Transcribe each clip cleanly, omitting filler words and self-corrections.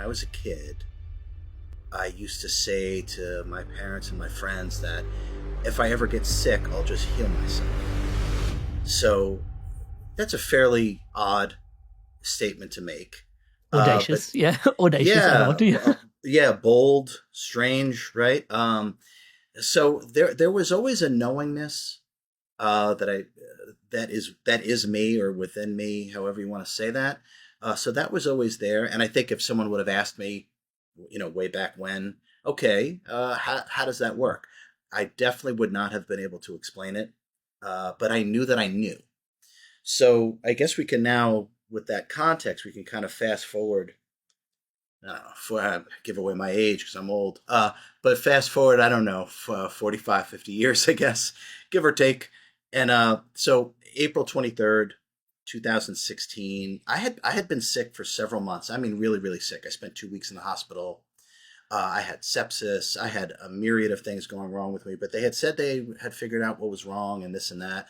I was a kid, I used to say to my parents and my friends that if I ever get sick, I'll just heal myself. So that's a fairly odd statement to make. But Audacious, yeah, audacious and yeah, odd. Yeah. yeah, bold, strange, right? So there was always a knowingness that that is me or within me, however you want to say that. So that was always there, and I think if someone would have asked me, way back when, okay, how does that work? I definitely would not have been able to explain it, but I knew that I knew. So I guess we can now, with that context, we can kind of fast forward. For give away my age because I'm old. But fast forward, I don't know, 45, 50 years, I guess, give or take. And so April 23rd, 2016, I had been sick for several months. I mean, really, really sick. I spent 2 weeks in the hospital. I had sepsis. I had a myriad of things going wrong with me, but they had said they had figured out what was wrong and this and that.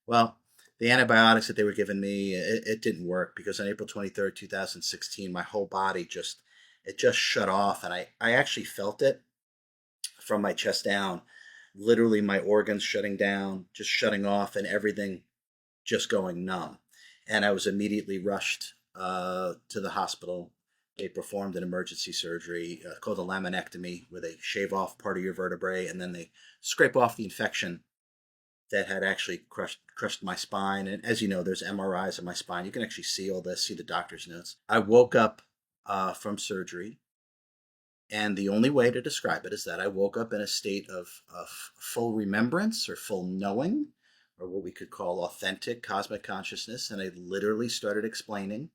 Well, the antibiotics that they were giving me, it didn't work because on April 23rd, 2016, my whole body just shut off. And I actually felt it from my chest down, literally my organs shutting down, just shutting off and everything just going numb. And I was immediately rushed to the hospital. They performed an emergency surgery called a laminectomy, where they shave off part of your vertebrae and then they scrape off the infection that had actually crushed my spine. And as you know, there's MRIs of my spine. You can actually see all this, see the doctor's notes. I woke up from surgery, and the only way to describe it is that I woke up in a state of full remembrance or full knowing, or what we could call authentic cosmic consciousness. And I literally started explaining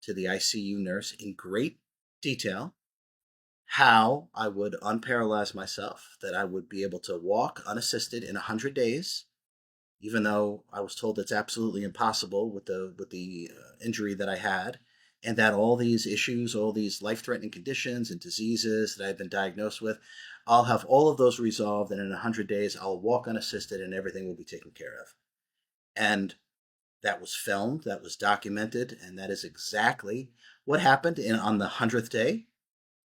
to the ICU nurse in great detail how I would unparalyze myself, that I would be able to walk unassisted in 100 days, even though I was told it's absolutely impossible with the injury that I had, and that all these issues, all these life-threatening conditions and diseases that I've been diagnosed with, I'll have all of those resolved, and in 100 days, I'll walk unassisted, and everything will be taken care of. And that was filmed, that was documented, and that is exactly what happened. On the 100th day,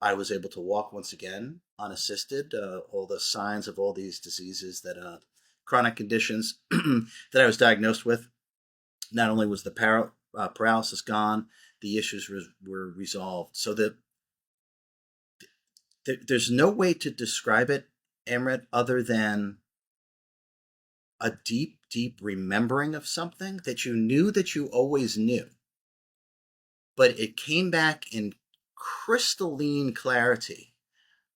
I was able to walk once again, unassisted. All the signs of all these diseases chronic conditions that I was diagnosed with, not only was the paralysis gone, the issues were resolved. So there's no way to describe it, Amrit, other than a deep, deep remembering of something that you knew that you always knew, but it came back in crystalline clarity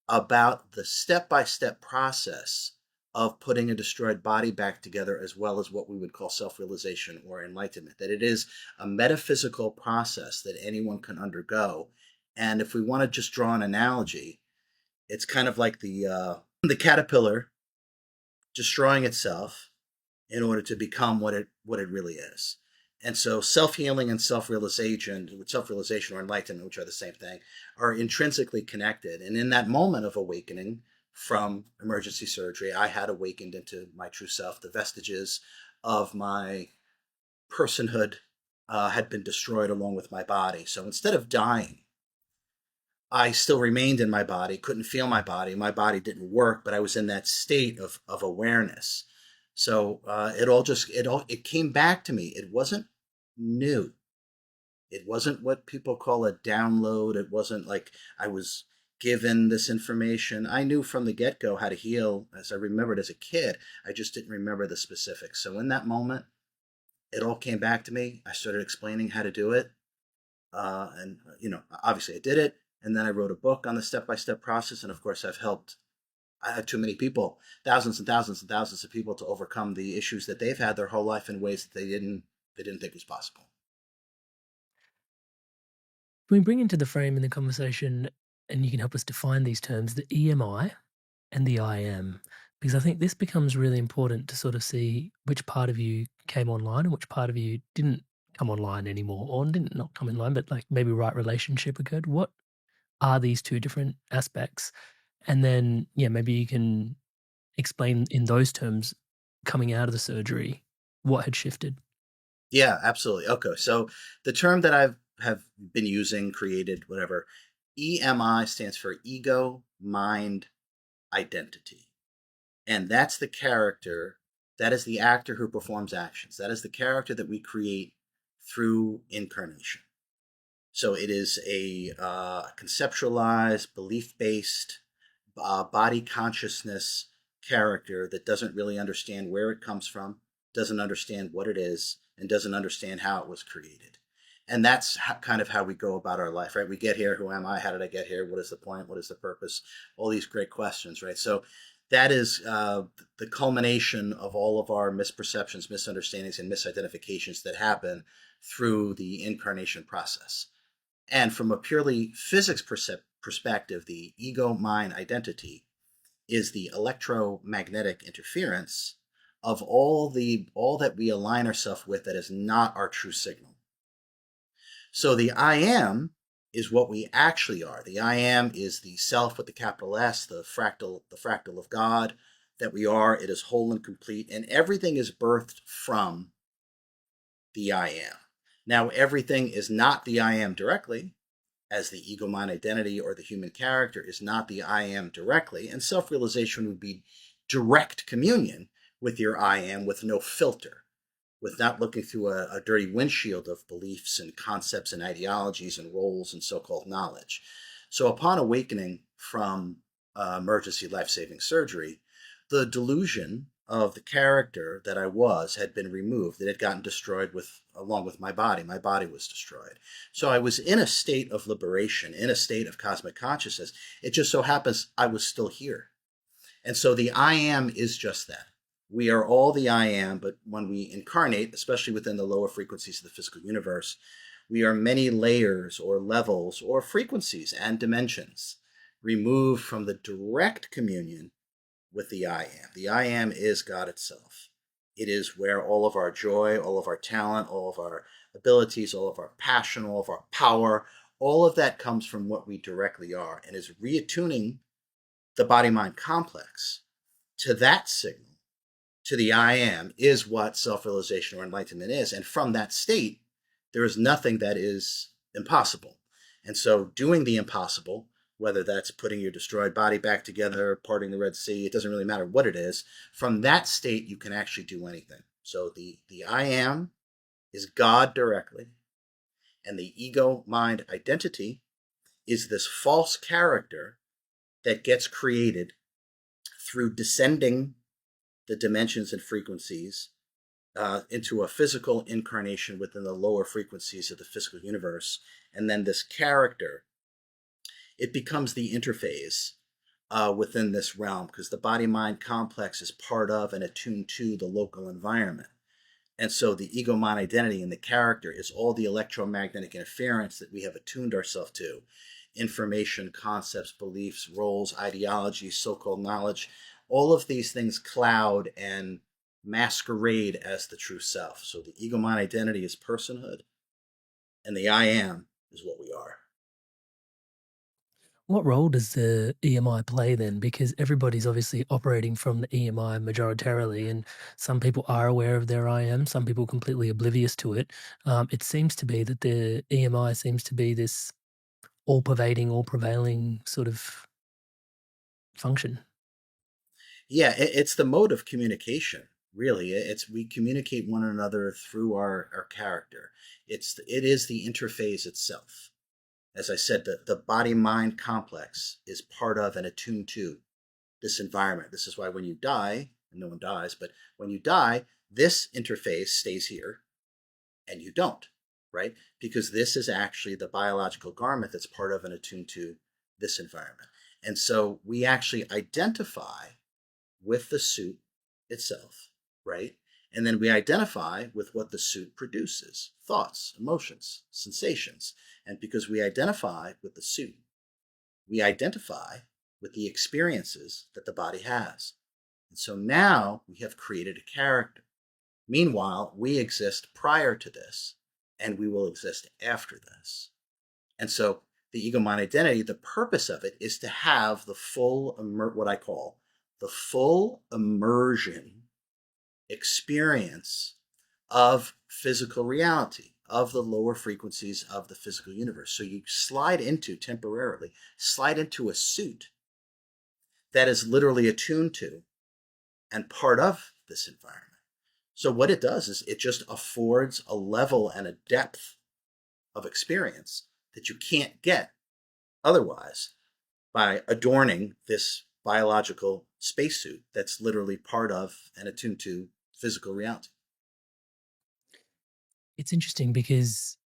about the step by step process of putting a destroyed body back together, as well as what we would call self realization or enlightenment. That it is a metaphysical process that anyone can undergo. And if we want to just draw an analogy, it's kind of like the caterpillar destroying itself in order to become what it really is. And so self-healing and self-realization or enlightenment, which are the same thing, are intrinsically connected. And in that moment of awakening from emergency surgery, I had awakened into my true self. The vestiges of my personhood had been destroyed along with my body. So instead of dying, I still remained in my body, couldn't feel my body. My body didn't work, but I was in that state of awareness. So it came back to me. It wasn't new. It wasn't what people call a download. It wasn't like I was given this information. I knew from the get go how to heal, as I remembered as a kid. I just didn't remember the specifics. So in that moment, it all came back to me. I started explaining how to do it, and obviously I did it. And then I wrote a book on the step by step process, and of course I've helped. I had too many people, thousands and thousands and thousands of people, to overcome the issues that they've had their whole life in ways that they didn't think was possible. Can we bring into the frame in the conversation, and you can help us define these terms, the EMI and the IM, because I think this becomes really important to sort of see which part of you came online and which part of you didn't come online anymore, or didn't not come in line, but like maybe right relationship occurred. What are these two different aspects? And then, yeah, maybe you can explain in those terms, coming out of the surgery, what had shifted. Yeah, absolutely. Okay, so the term that I've have been using, created, whatever, EMI stands for ego, mind, identity. And that's the character, that is the actor who performs actions. That is the character that we create through incarnation. So it is a conceptualized, belief based, body consciousness character that doesn't really understand where it comes from, doesn't understand what it is, and doesn't understand how it was created. And that's kind of how we go about our life, right? We get here. Who am I? How did I get here? What is the point? What is the purpose? All these great questions, right? So that is the culmination of all of our misperceptions, misunderstandings, and misidentifications that happen through the incarnation process. And from a purely physics perspective, the ego mind identity is the electromagnetic interference of all that we align ourselves with that is not our true signal. So the I am is what we actually are. The I am is the self with the capital S, the fractal of God that we are. It is whole and complete, and everything is birthed from the I am. Now, everything is not the I am directly, as the ego mind identity or the human character is not the I am directly, and self realization would be direct communion with your I am with no filter, with not looking through a dirty windshield of beliefs and concepts and ideologies and roles and so called knowledge. So, upon awakening from emergency life saving surgery, the delusion of the character that I was had been removed. It had gotten destroyed with along with my body. My body was destroyed. So I was in a state of liberation, in a state of cosmic consciousness. It just so happens I was still here. And so the I am is just that. We are all the I am, but when we incarnate, especially within the lower frequencies of the physical universe, we are many layers or levels or frequencies and dimensions removed from the direct communion with the I am. The I am is God itself. It is where all of our joy, all of our talent, all of our abilities, all of our passion, all of our power, all of that comes from what we directly are and is reattuning the body mind complex to that signal, to the I am, is what self realization or enlightenment is. And from that state, there is nothing that is impossible. And so, doing the impossible, whether that's putting your destroyed body back together, parting the Red Sea, it doesn't really matter what it is. From that state, you can actually do anything. So, the I am is God directly, and the ego mind identity is this false character that gets created through descending the dimensions and frequencies into a physical incarnation within the lower frequencies of the physical universe. And then this character, it becomes the interface within this realm because the body mind complex is part of and attuned to the local environment. And so the ego mind identity and the character is all the electromagnetic interference that we have attuned ourselves to: information, concepts, beliefs, roles, ideologies, so called knowledge. All of these things cloud and masquerade as the true self. So the ego mind identity is personhood, and the I am is what we are. What role does the EMI play then? Because everybody's obviously operating from the EMI majoritarily, and some people are aware of their IM, some people completely oblivious to it. It seems to be that the EMI seems to be this all pervading, all prevailing sort of function. Yeah, it's the mode of communication. Really, it's we communicate one another through our character. It is the interface itself. As I said, the body mind complex is part of and attuned to this environment. This is why when you die, and no one dies, but when you die, this interface stays here and you don't, right? Because this is actually the biological garment that's part of and attuned to this environment. And so we actually identify with the suit itself, right? And then we identify with what the suit produces: thoughts, emotions, sensations. And because we identify with the suit, we identify with the experiences that the body has. And so now we have created a character. Meanwhile, we exist prior to this, and we will exist after this. And so the ego mind identity, the purpose of it is to have the full, what I call the full immersion experience of physical reality, of the lower frequencies of the physical universe. So you temporarily slide into a suit that is literally attuned to and part of this environment. So what it does is it just affords a level and a depth of experience that you can't get otherwise by adorning this biological spacesuit that's literally part of and attuned to physical reality. It's interesting because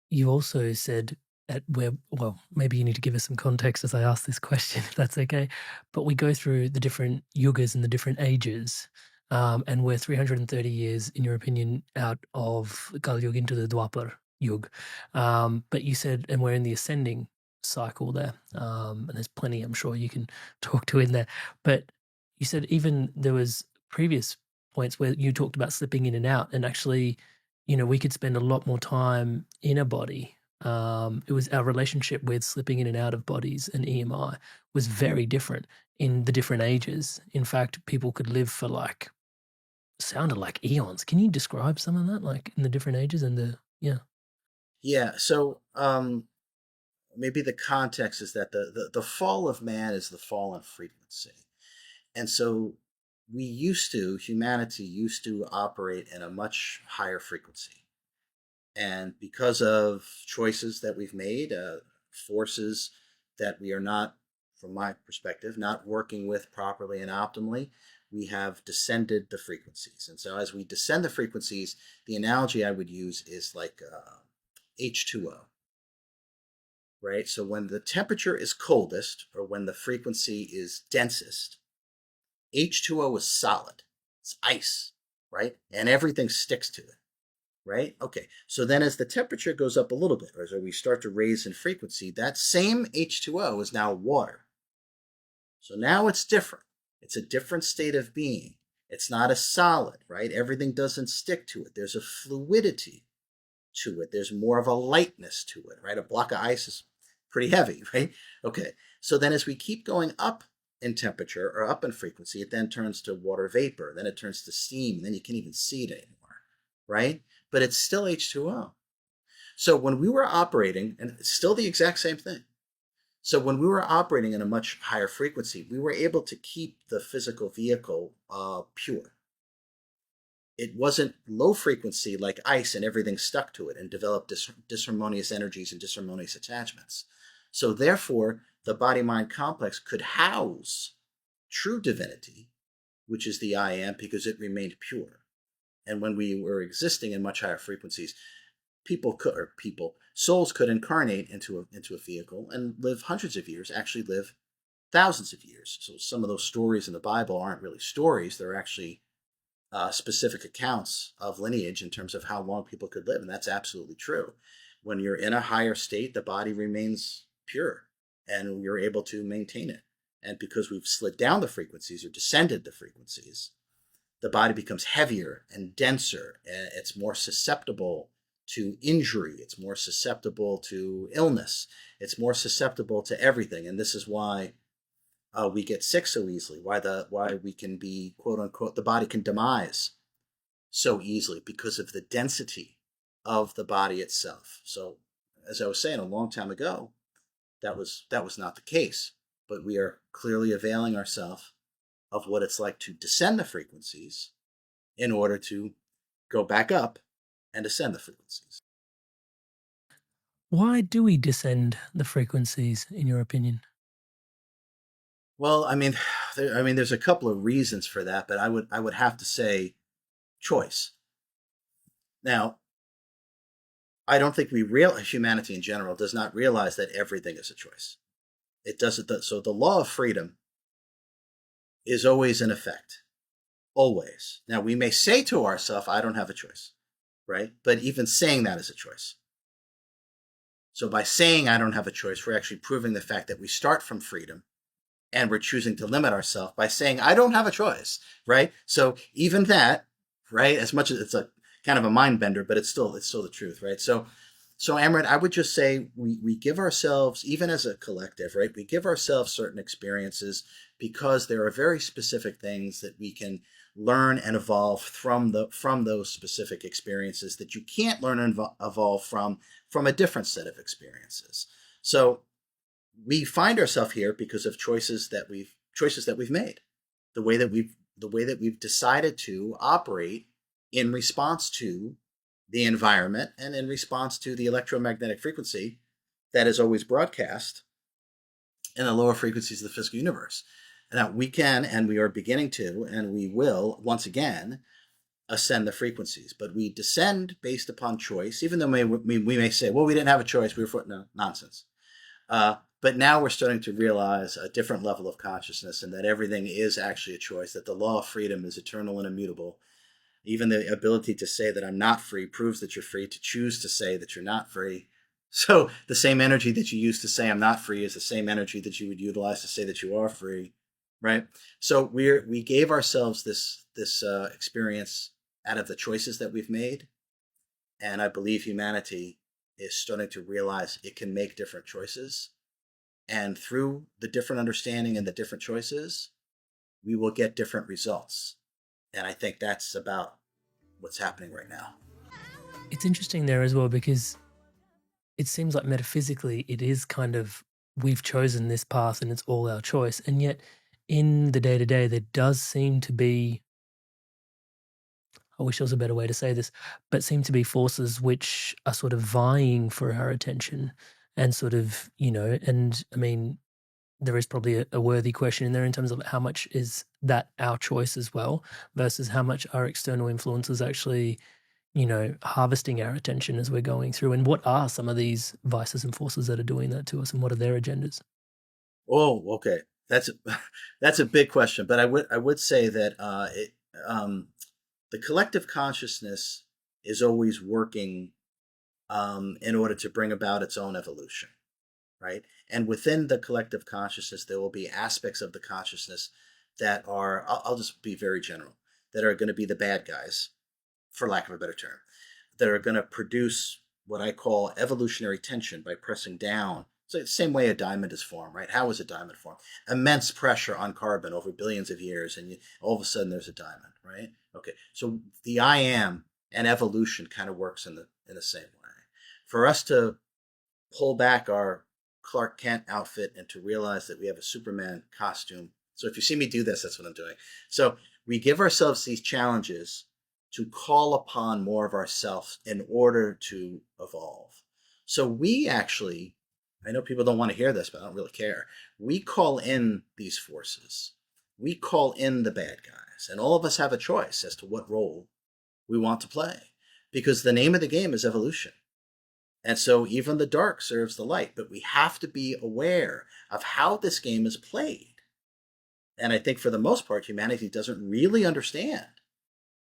you also said at where, well, maybe you need to give us some context as I ask this question, if that's okay. But we go through the different yugas and the different ages, and we're 330 years, in your opinion, out of Kali Yuga into the Dwapar Yuga. But you said, and we're in the ascending cycle there, and there's plenty I'm sure you can talk to in there. But you said even there was previous points where you talked about slipping in and out, and actually we could spend a lot more time in a body. It was our relationship with slipping in and out of bodies and EMI was very different in the different ages. In fact, people could live for like sounded like eons. Can you describe some of that, like in the different ages and the yeah? Yeah, so maybe the context is that the fall of man is the fall in frequency. And so humanity used to operate in a much higher frequency. And because of choices that we've made, forces that we are not, from my perspective, not working with properly and optimally, we have descended the frequencies. And so as we descend the frequencies, the analogy I would use is like H2O, right? So when the temperature is coldest or when the frequency is densest, H2O is solid. It's ice, right? And everything sticks to it, right? Okay. So then as the temperature goes up a little bit, or as we start to raise in frequency, that same H2O is now water. So now it's different. It's a different state of being. It's not a solid, right? Everything doesn't stick to it. There's a fluidity to it. There's more of a lightness to it, right? A block of ice is pretty heavy, right? Okay. So then as we keep going up in temperature or up in frequency, it then turns to water vapor. Then it turns to steam. And then you can't even see it anymore, right? But it's still H2O. So when we were operating, and it's still the exact same thing. So when we were operating in a much higher frequency, we were able to keep the physical vehicle pure. It wasn't low frequency like ice and everything stuck to it and developed disharmonious energies and disharmonious attachments. So therefore, the body-mind complex could house true divinity, which is the I am, because it remained pure. And when we were existing in much higher frequencies, souls could incarnate into a vehicle and live hundreds of years, actually live thousands of years. So some of those stories in the Bible aren't really stories; they're actually specific accounts of lineage in terms of how long people could live, and that's absolutely true. When you're in a higher state, the body remains pure, and you're able to maintain it. And because we've slid down the frequencies or descended the frequencies, the body becomes heavier and denser. And it's more susceptible to injury. It's more susceptible to illness. It's more susceptible to everything. And this is why we get sick so easily. Why we can be quote unquote the body can demise so easily because of the density of the body itself. So as I was saying a long time ago, that was not the case. But we are clearly availing ourselves of what it's like to descend the frequencies in order to go back up and ascend the frequencies. Why do we descend the frequencies, in your opinion? Well, there's a couple of reasons for that, but I would have to say choice. Now, I don't think humanity in general does not realize that everything is a choice. It doesn't. So the law of freedom is always in effect, always. Now we may say to ourselves, "I don't have a choice," right? But even saying that is a choice. So by saying I don't have a choice, we're actually proving the fact that we start from freedom and we're choosing to limit ourselves by saying I don't have a choice, right? So even that, right, as much as it's a kind of a mind bender, but it's still the truth, right? So Amrit, I would just say we give ourselves, even as a collective, right, we give ourselves certain experiences because there are very specific things that we can learn and evolve from those specific experiences that you can't learn and evolve from a different set of experiences. So we find ourselves here because of choices that we've made, the way that we've decided to operate in response to the environment and in response to the electromagnetic frequency that is always broadcast in the lower frequencies of the physical universe. Now we can, and we are beginning to, and we will once again ascend the frequencies, but we descend based upon choice. Even though we may say, "Well, we didn't have a choice; we were foot." No, nonsense. But now we're starting to realize a different level of consciousness, and that everything is actually a choice. That the law of freedom is eternal and immutable. Even the ability to say that I'm not free proves that you're free to choose to say that you're not free. So the same energy that you use to say I'm not free is the same energy that you would utilize to say that you are free, right? So we gave ourselves this experience out of the choices that we've made, and I believe humanity is starting to realize it can make different choices, and through the different understanding and the different choices, we will get different results. And I think that's about what's happening right now. It's interesting there as well because it seems like metaphysically it is kind of we've chosen this path and it's all our choice. And yet in the day to day, there does seem to be, I wish there was a better way to say this, but seem to be forces which are sort of vying for our attention and sort of, and I mean, there is probably a worthy question in there in terms of how much is that our choice as well versus how much our external influences actually harvesting our attention as we're going through, and what are some of these vices and forces that are doing that to us, and what are their agendas? Oh, okay. That's a, that's a big question, but I would say that the collective consciousness is always working in order to bring about its own evolution, right? And within the collective consciousness, there will be aspects of the consciousness that are, I'll just be very general, that are going to be the bad guys, for lack of a better term, that are going to produce what I call evolutionary tension by pressing down. So the same way a diamond is formed, right? How is a diamond formed? Immense pressure on carbon over billions of years, and all of a sudden there's a diamond, right? Okay, so the I am and evolution kind of works in the same way. For us to pull back our Clark Kent outfit and to realize that we have a Superman costume. So if you see me do this, that's what I'm doing. So we give ourselves these challenges to call upon more of ourselves in order to evolve. So we actually, I know people don't want to hear this, but I don't really care. We call in these forces. We call in the bad guys, and all of us have a choice as to what role we want to play, because the name of the game is evolution. And so even the dark serves the light, but we have to be aware of how this game is played. And I think for the most part, humanity doesn't really understand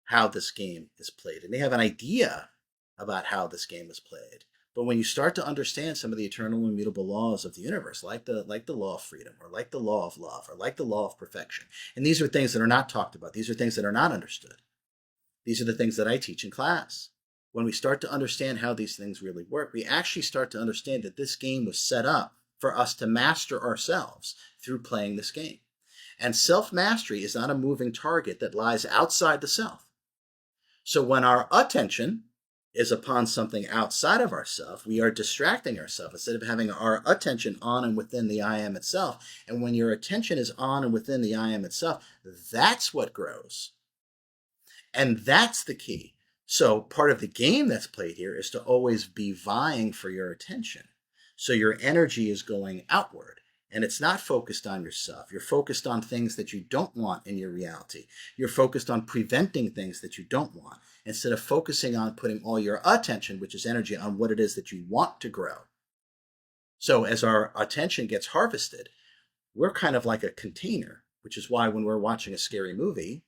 how this game is played. And they have an idea about how this game is played. But when you start to understand some of the eternal and immutable laws of the universe, like the law of freedom, or like the law of love, or like the law of perfection, and these are things that are not talked about, these are things that are not understood. These are the things that I teach in class. When we start to understand how these things really work, we actually start to understand that this game was set up for us to master ourselves through playing this game. And self-mastery is not a moving target that lies outside the self. So when our attention is upon something outside of ourselves, we are distracting ourselves instead of having our attention on and within the I am itself. And when your attention is on and within the I am itself, that's what grows. And that's the key. So part of the game that's played here is to always be vying for your attention. So your energy is going outward, and it's not focused on yourself. You're focused on things that you don't want in your reality. You're focused on preventing things that you don't want instead of focusing on putting all your attention, which is energy, on what it is that you want to grow. So as our attention gets harvested, we're kind of like a container, which is why when we're watching a scary movie,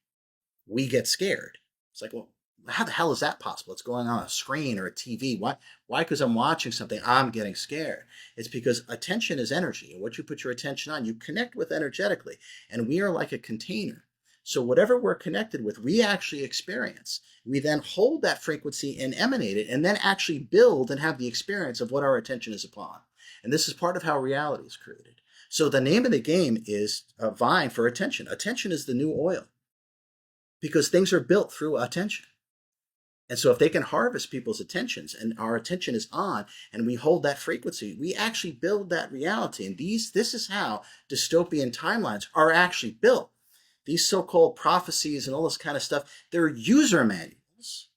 we get scared. It's like, well, how the hell is that possible? It's going on a screen or a TV. Why? Why? Because I'm watching something, I'm getting scared. It's because attention is energy. And what you put your attention on, you connect with energetically. And we are like a container. So whatever we're connected with, we actually experience. We then hold that frequency and emanate it, and then actually build and have the experience of what our attention is upon. And this is part of how reality is created. So the name of the game is vying for attention. Attention is the new oil. because things are built through attention. And so if they can harvest people's attentions and our attention is on and we hold that frequency, we actually build that reality. And this is how dystopian timelines are actually built. These so-called prophecies and all this kind of stuff, they're user manuals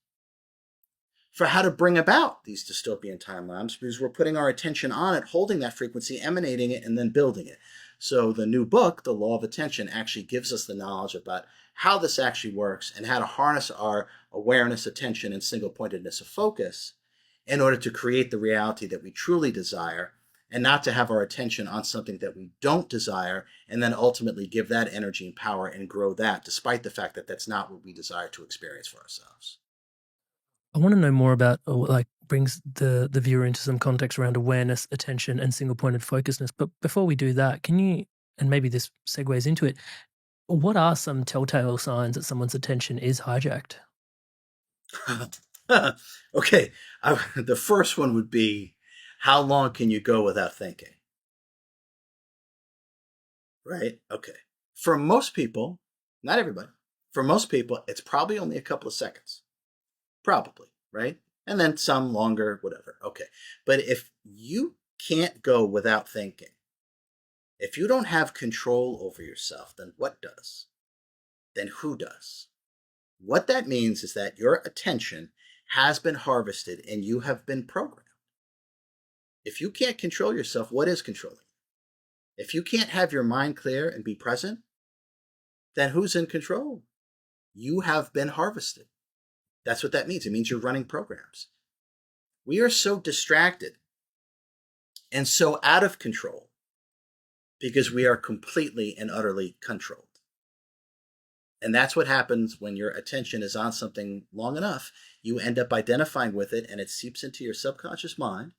for how to bring about these dystopian timelines because we're putting our attention on it, holding that frequency, emanating it, and then building it. So the new book, The Law of Attention, actually gives us the knowledge about how this actually works and how to harness our awareness, attention, and single pointedness of focus in order to create the reality that we truly desire and not to have our attention on something that we don't desire and then ultimately give that energy and power and grow that despite the fact that that's not what we desire to experience for ourselves. I want to know more about like brings the viewer into some context around awareness, attention, and single pointed focusedness. But before we do that, can you, and maybe this segues into it, what are some telltale signs that someone's attention is hijacked? Okay, the first one would be how long can you go without thinking? Right? Okay. For most people, not everybody, for most people, it's probably only a couple of seconds. Probably, right? And then some longer, whatever. Okay. But if you can't go without thinking, if you don't have control over yourself, then what does? Then who does? What that means is that your attention has been harvested and you have been programmed. If you can't control yourself, what is controlling you? If you can't have your mind clear and be present, then who's in control? You have been harvested. That's what that means. It means you're running programs. We are so distracted and so out of control because we are completely and utterly controlled. And that's what happens when your attention is on something long enough. You end up identifying with it and it seeps into your subconscious mind.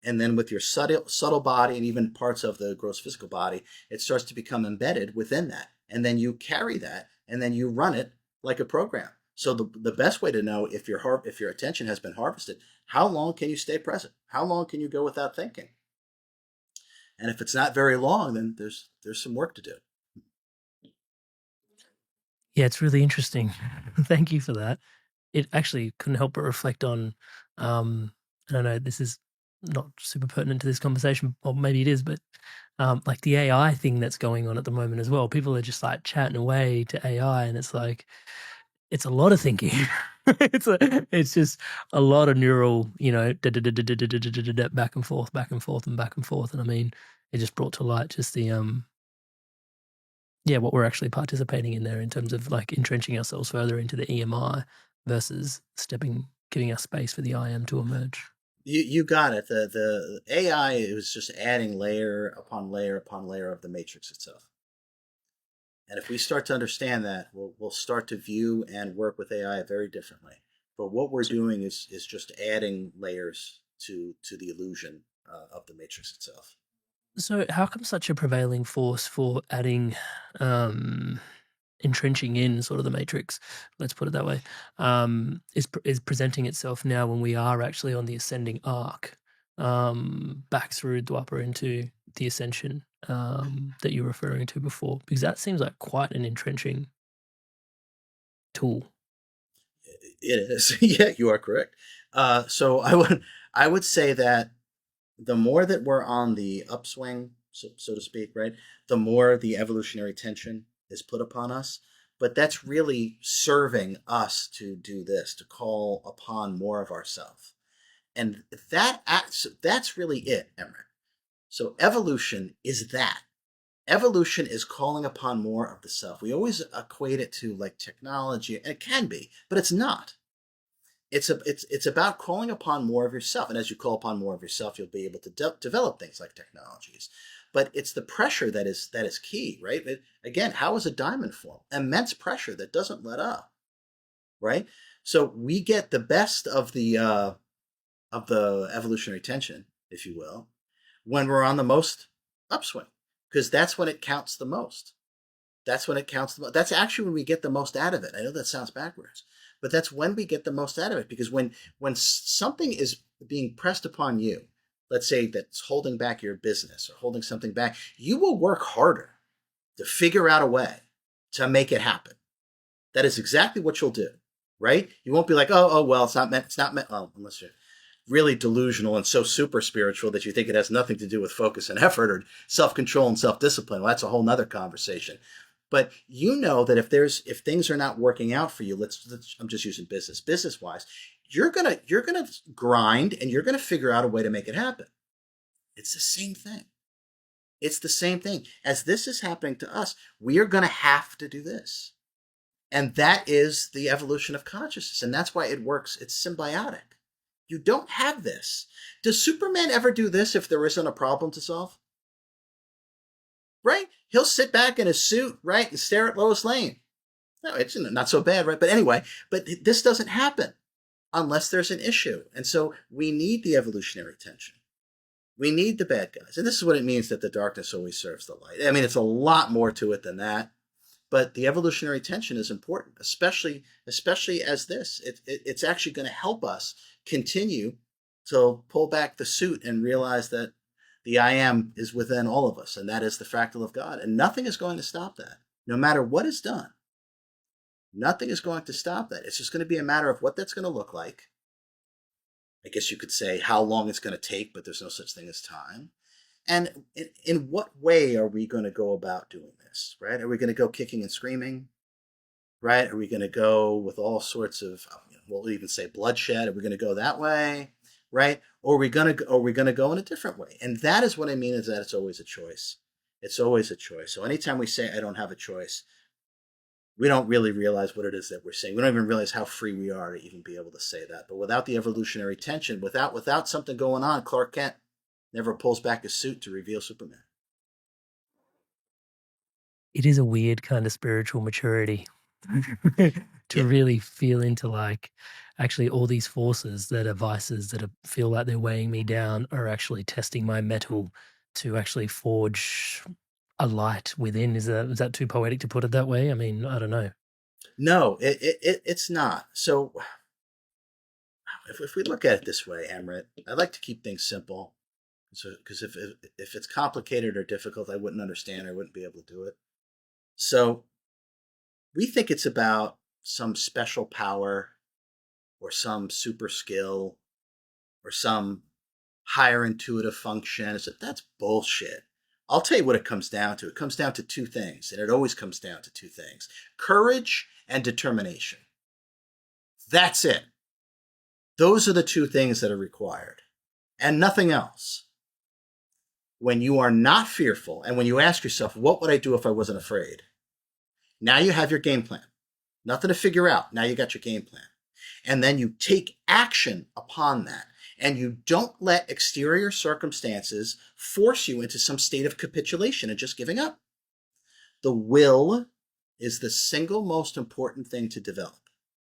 And then with your subtle body and even parts of the gross physical body, it starts to become embedded within that. And then you carry that and then you run it like a program. So the best way to know if your attention has been harvested, how long can you stay present? How long can you go without thinking? And if it's not very long, then there's some work to do. Yeah, it's really interesting. Thank you for that. It actually couldn't help but reflect on, I don't know, this is not super pertinent to this conversation, or maybe it is, but like the AI thing that's going on at the moment as well. People are just like chatting away to AI, and it's like it's a lot of thinking. It's just a lot of neural, back and forth, back and forth, and back and forth. And I mean, it just brought to light just the yeah, what we're actually participating in there in terms of like entrenching ourselves further into the EMI versus giving us space for the IM to emerge. You got it. The AI is just adding layer upon layer upon layer of the matrix itself. And if we start to understand that, we'll start to view and work with AI very differently. But what we're doing is just adding layers to the illusion of the matrix itself. So, how come such a prevailing force for adding, um, entrenching in sort of the matrix, let's put it that way, is presenting itself now when we are actually on the ascending arc, back through Dwapar into the ascension that you're referring to before? Because that seems like quite an entrenching tool. It is. Yeah, you are correct. So I would say that the more that we're on the upswing, so to speak, right, the more the evolutionary tension is put upon us. But that's really serving us to do this, to call upon more of ourselves. And that's really it, Emmerich. So evolution is that. Evolution is calling upon more of the self. We always equate it to like technology, and it can be, but it's not. It's about calling upon more of yourself, and as you call upon more of yourself, you'll be able to develop things like technologies. But it's the pressure that is key, right? Again, how is a diamond formed? Immense pressure that doesn't let up, right? So we get the best of the evolutionary tension, if you will, when we're on the most upswing, because that's when it counts the most. That's when it counts the most. That's actually when we get the most out of it. I know that sounds backwards, but that's when we get the most out of it, because when something is being pressed upon you, let's say that's holding back your business or holding something back, you will work harder to figure out a way to make it happen. That is exactly what you'll do, right? You won't be like, oh, well, it's not meant, oh, unless you're really delusional and so super spiritual that you think it has nothing to do with focus and effort or self-control and self-discipline. Well, that's a whole nother conversation. But you know that if things are not working out for you, I'm just using business wise, you're gonna grind and you're gonna figure out a way to make it happen. It's the same thing. It's the same thing. As this is happening to us, we are gonna have to do this. And that is the evolution of consciousness. And that's why it works. It's symbiotic. You don't have this. Does Superman ever do this if there isn't a problem to solve? Right? He'll sit back in his suit, right, and stare at Lois Lane. No, it's not so bad, right? But anyway, but this doesn't happen unless there's an issue. And so we need the evolutionary tension. We need the bad guys. And this is what it means that the darkness always serves the light. I mean, it's a lot more to it than that. But the evolutionary tension is important, especially as this. It's actually going to help us continue to pull back the suit and realize that the I am is within all of us, and that is the fractal of God. And nothing is going to stop that. No matter what is done, nothing is going to stop that. It's just going to be a matter of what that's going to look like. I guess you could say how long it's going to take, but there's no such thing as time. And in what way are we going to go about doing this, right? Are we going to go kicking and screaming, right? Are we going to go with all sorts of, we'll even say bloodshed? Are we going to go that way, right? Or are we going to go in a different way? And that is what I mean is that it's always a choice. It's always a choice. So anytime we say I don't have a choice, we don't really realize what it is that we're saying. We don't even realize how free we are to even be able to say that. But without the evolutionary tension, without something going on, Clark Kent never pulls back his suit to reveal Superman. It is a weird kind of spiritual maturity to Yeah. really feel into like actually all these forces that are vices that feel like they're weighing me down are actually testing my metal to actually forge a light within. Is that too poetic to put it that way? I mean, I don't know. No, it's not. So if we look at it this way, Amrit, I like to keep things simple. So, because if it's complicated or difficult, I wouldn't understand. I wouldn't be able to do it. So we think it's about some special power or some super skill or some higher intuitive function. So that's bullshit. I'll tell you what it comes down to. It comes down to two things, and it always comes down to two things: courage and determination. That's it. Those are the two things that are required, and nothing else. When you are not fearful, and when you ask yourself, what would I do if I wasn't afraid? Now you have your game plan. Nothing to figure out. Now you got your game plan. And then you take action upon that. And you don't let exterior circumstances force you into some state of capitulation and just giving up. The will is the single most important thing to develop.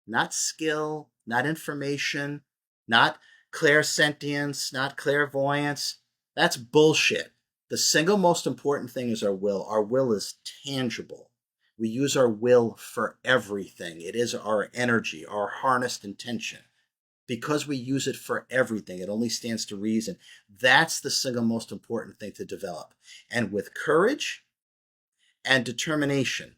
Not skill, not information, not clairsentience, not clairvoyance. That's bullshit. The single most important thing is our will. Our will is tangible. We use our will for everything. It is our energy, our harnessed intention. Because we use it for everything, it only stands to reason. That's the single most important thing to develop. And with courage and determination,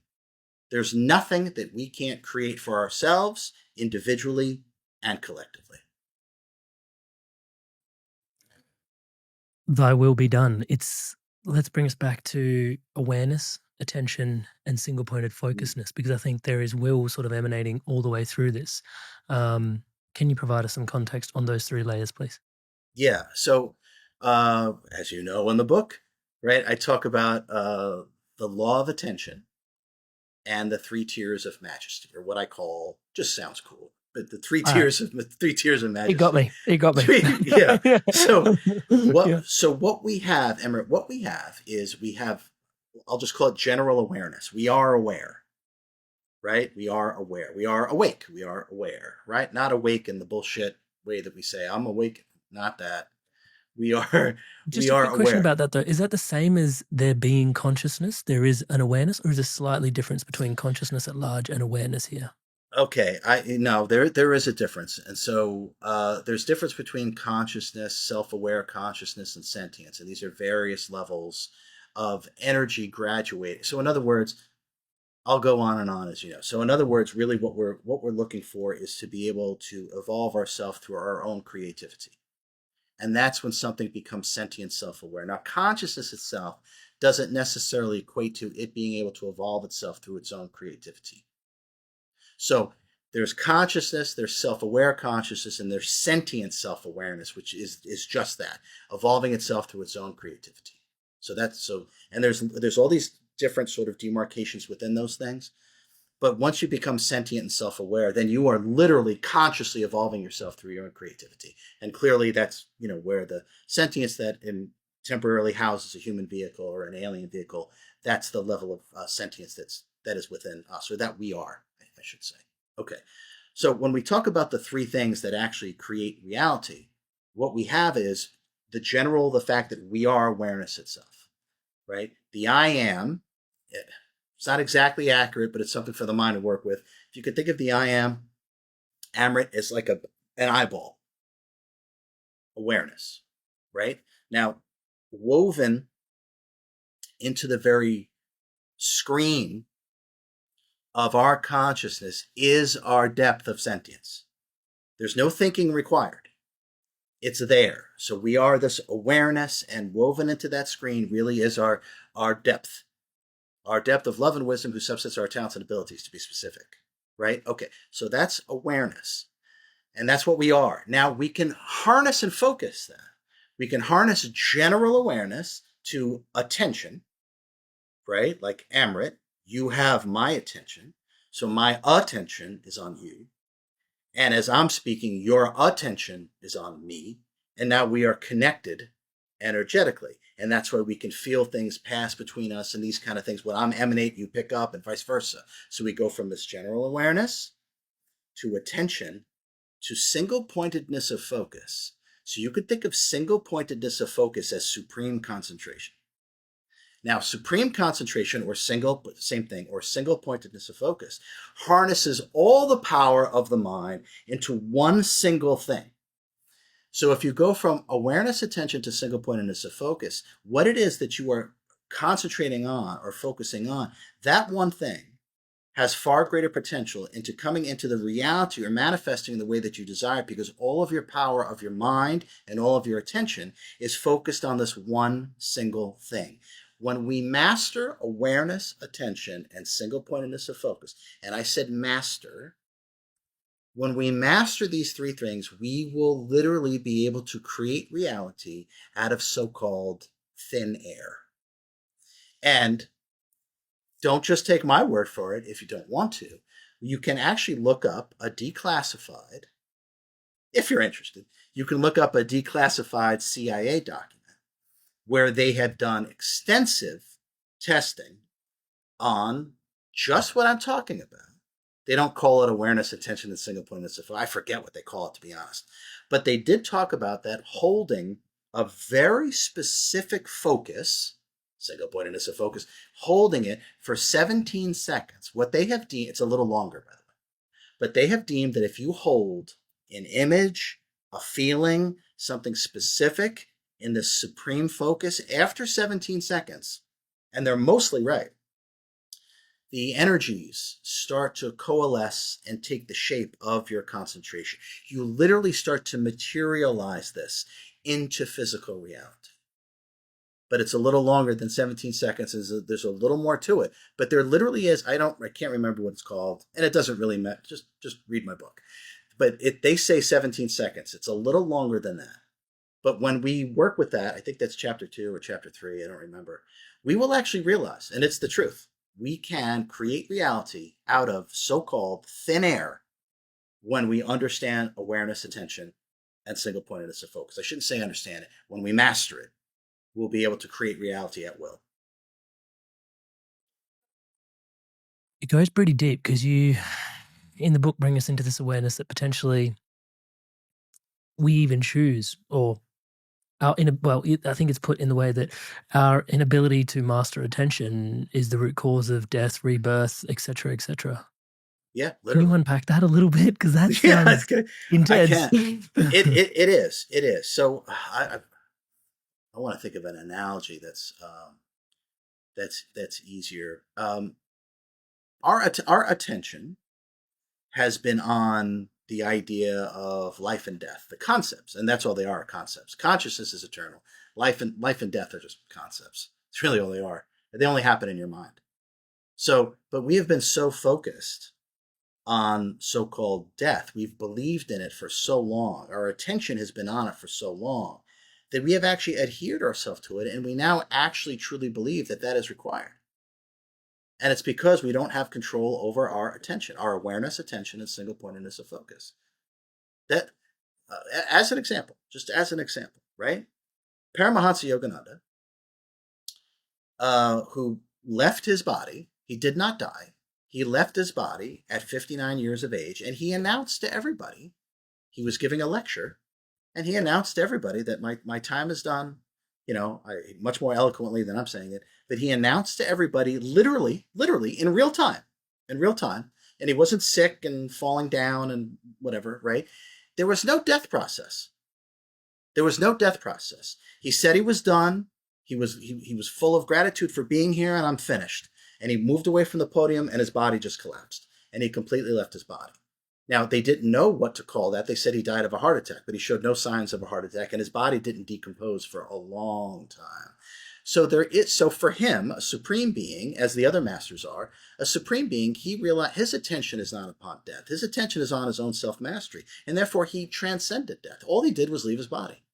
there's nothing that we can't create for ourselves, individually and collectively. Thy will be done. Let's bring us back to awareness, attention, and single pointed focusedness, because I think there is will sort of emanating all the way through this. Can you provide us some context on those three layers, please? Yeah. So, as you know in the book, right, I talk about the law of attention and the three tiers of majesty, or what I call, just sounds cool, but the All right. three tiers of It got majesty. me. It got me. Yeah. So Yeah. what we have, Emmerich, what we have is we have, I'll just call it general awareness. We are aware, right? We are aware. We are awake. We are aware, right? Not awake in the bullshit way that we say I'm awake. Not that. We are we Just a are quick question aware. about that, though. Is that the same as there being consciousness? There is an awareness, or is there slightly difference between consciousness at large and awareness here? Okay, I no, there is a difference, and so there's difference between consciousness, self-aware consciousness, and sentience, and these are various levels of energy graduating. So, in other words, I'll go on and on, as you know. So in other words, really what we're looking for is to be able to evolve ourselves through our own creativity. And that's when something becomes sentient, self-aware. Now, consciousness itself doesn't necessarily equate to it being able to evolve itself through its own creativity. So there's consciousness, there's self-aware consciousness, and there's sentient self-awareness, which is just that, evolving itself through its own creativity. So that's so, and there's all these different sort of demarcations within those things. But once you become sentient and self-aware, then you are literally consciously evolving yourself through your own creativity. And clearly, that's where the sentience that temporarily houses a human vehicle or an alien vehicle. That's the level of sentience that is within us, or that we are, I should say. Okay. So when we talk about the three things that actually create reality, what we have is the fact that we are awareness itself, right? The I am. It's not exactly accurate, but it's something for the mind to work with. If you could think of the I am, Amrit is like an eyeball awareness, right? Now, woven into the very screen of our consciousness is our depth of sentience. There's no thinking required. It's there. So we are this awareness, and woven into that screen really is our depth. Our depth of love and wisdom, who subsets our talents and abilities, to be specific. Right? Okay. So that's awareness. And that's what we are. Now we can harness and focus that. We can harness general awareness to attention, right? Like Amrit, you have my attention. So my attention is on you. And as I'm speaking, your attention is on me. And now we are connected energetically. And that's where we can feel things pass between us and these kind of things. When I'm emanate, you pick up, and vice versa. So we go from this general awareness to attention to single pointedness of focus. So you could think of single pointedness of focus as supreme concentration. Now, supreme concentration, or same thing, or single pointedness of focus, harnesses all the power of the mind into one single thing. So if you go from awareness, attention to single pointedness of focus, what it is that you are concentrating on or focusing on, that one thing has far greater potential into coming into the reality or manifesting in the way that you desire, because all of your power of your mind and all of your attention is focused on this one single thing. When we master awareness, attention, and single pointedness of focus, and I said master, when we master these three things, we will literally be able to create reality out of so-called thin air. And don't just take my word for it if you don't want to. You can actually look up a declassified, if you're interested, you can look up a declassified CIA document where they have done extensive testing on just what I'm talking about. They don't call it awareness, attention, and single pointedness. I forget what they call it, to be honest. But they did talk about that holding a very specific focus, single pointedness of focus, holding it for 17 seconds. What they have deemed, it's a little longer, by the way, but they have deemed that if you hold an image, a feeling, something specific in this supreme focus after 17 seconds, and they're mostly right, the energies start to coalesce and take the shape of your concentration. You literally start to materialize this into physical reality. But it's a little longer than 17 seconds. There's a little more to it. But there literally is, I can't remember what it's called, and it doesn't really matter. Just read my book. But they say 17 seconds. It's a little longer than that. But when we work with that, I think that's chapter 2 or chapter 3, I don't remember, we will actually realize, and it's the truth, we can create reality out of so-called thin air when we understand awareness, attention, and single pointedness of focus. I shouldn't say understand it. When we master it, we'll be able to create reality at will. It goes pretty deep because you, in the book, bring us into this awareness that potentially we even choose, or I think it's put in the way that our inability to master attention is the root cause of death, rebirth, etc., etc. Yeah, Can you literally. unpack that a little bit? Because that Yeah, sounds I intense. can. It is. It is. So I want to think of an analogy that's easier. our attention has been on the idea of life and death, the concepts, and that's all they are, concepts. Consciousness is eternal. Life and death are just concepts. It's really all they are. They only happen in your mind. So, but we have been so focused on so-called death. We've believed in it for so long. Our attention has been on it for so long that we have actually adhered ourselves to it, and we now actually truly believe that that is required. And it's because we don't have control over our attention, our awareness, attention, and single pointedness of focus. That, as an example, just as an example, right? Paramahansa Yogananda, who left his body, he did not die. He left his body at 59 years of age, and he announced to everybody, he was giving a lecture, and he announced to everybody that my time is done. Much more eloquently than I'm saying it, but he announced to everybody, literally in real time, and he wasn't sick and falling down and whatever, right? There was no death process. There was no death process. He said he was done. He was full of gratitude for being here, and I'm finished. And he moved away from the podium, and his body just collapsed, and he completely left his body. Now, they didn't know what to call that. They said he died of a heart attack, but he showed no signs of a heart attack, and his body didn't decompose for a long time. So for him, a supreme being, as the other masters are, a supreme being, he realized his attention is not upon death. His attention is on his own self-mastery, and therefore he transcended death. All he did was leave his body.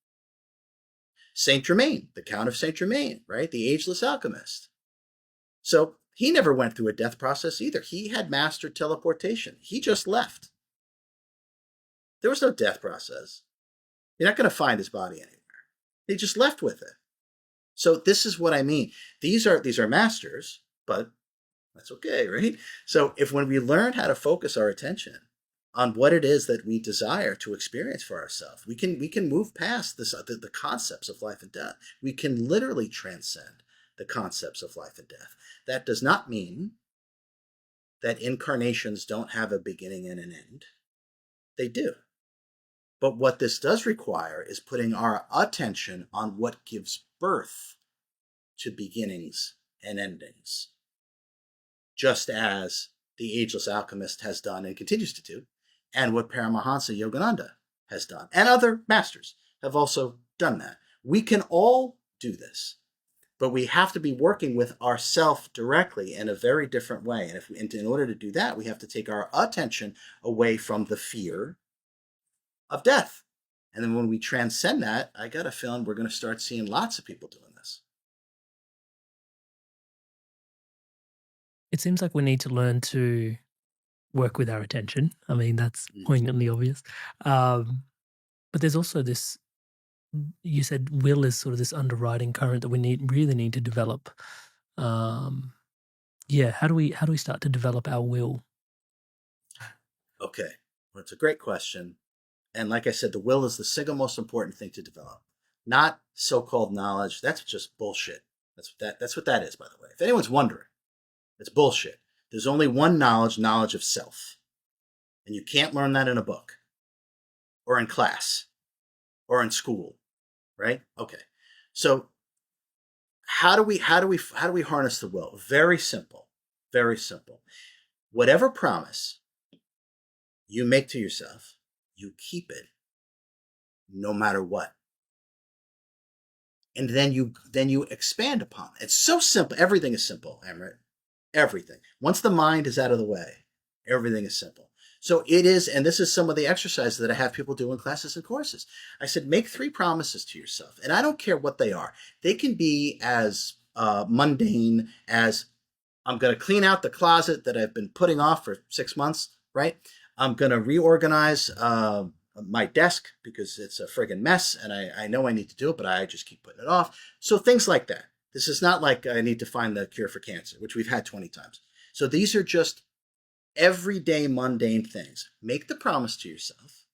Saint Germain, the Count of Saint Germain, right? The ageless alchemist. So he never went through a death process either. He had mastered teleportation. He just left. There was no death process. You're not going to find his body anywhere. He just left with it. So this is what I mean. These are masters, but that's okay, right? So when we learn how to focus our attention on what it is that we desire to experience for ourselves, we can move past the concepts of life and death. We can literally transcend the concepts of life and death. That does not mean that incarnations don't have a beginning and an end. They do. But what this does require is putting our attention on what gives birth to beginnings and endings, just as the ageless alchemist has done and continues to do, and what Paramahansa Yogananda has done, and other masters have also done that. We can all do this, but we have to be working with ourself directly in a very different way. And in order to do that, we have to take our attention away from the fear of death. And then when we transcend that, I got a feeling we're going to start seeing lots of people doing this. It seems like we need to learn to work with our attention. I mean, that's poignantly obvious. But there's also this, you said will is sort of this underwriting current that we really need to develop. How do we start to develop our will? Okay, well, it's a great question. And like I said, the will is the single most important thing to develop, not so-called knowledge. That's just bullshit. That's what that is, by the way. If anyone's wondering, it's bullshit. There's only one knowledge of self. And you can't learn that in a book or in class or in school, right? Okay. So how do we harness the will? Very simple. Very simple. Whatever promise you make to yourself, you keep it no matter what. And then you expand upon it. It's so simple. Everything is simple, Amrit. Everything. Once the mind is out of the way, everything is simple. So it is, and this is some of the exercises that I have people do in classes and courses. I said, make 3 promises to yourself. And I don't care what they are. They can be as mundane as I'm going to clean out the closet that I've been putting off for 6 months, right? I'm going to reorganize my desk because it's a friggin' mess and I know I need to do it, but I just keep putting it off. So things like that. This is not like I need to find the cure for cancer, which we've had 20 times. So these are just everyday mundane things. Make the promise to yourself,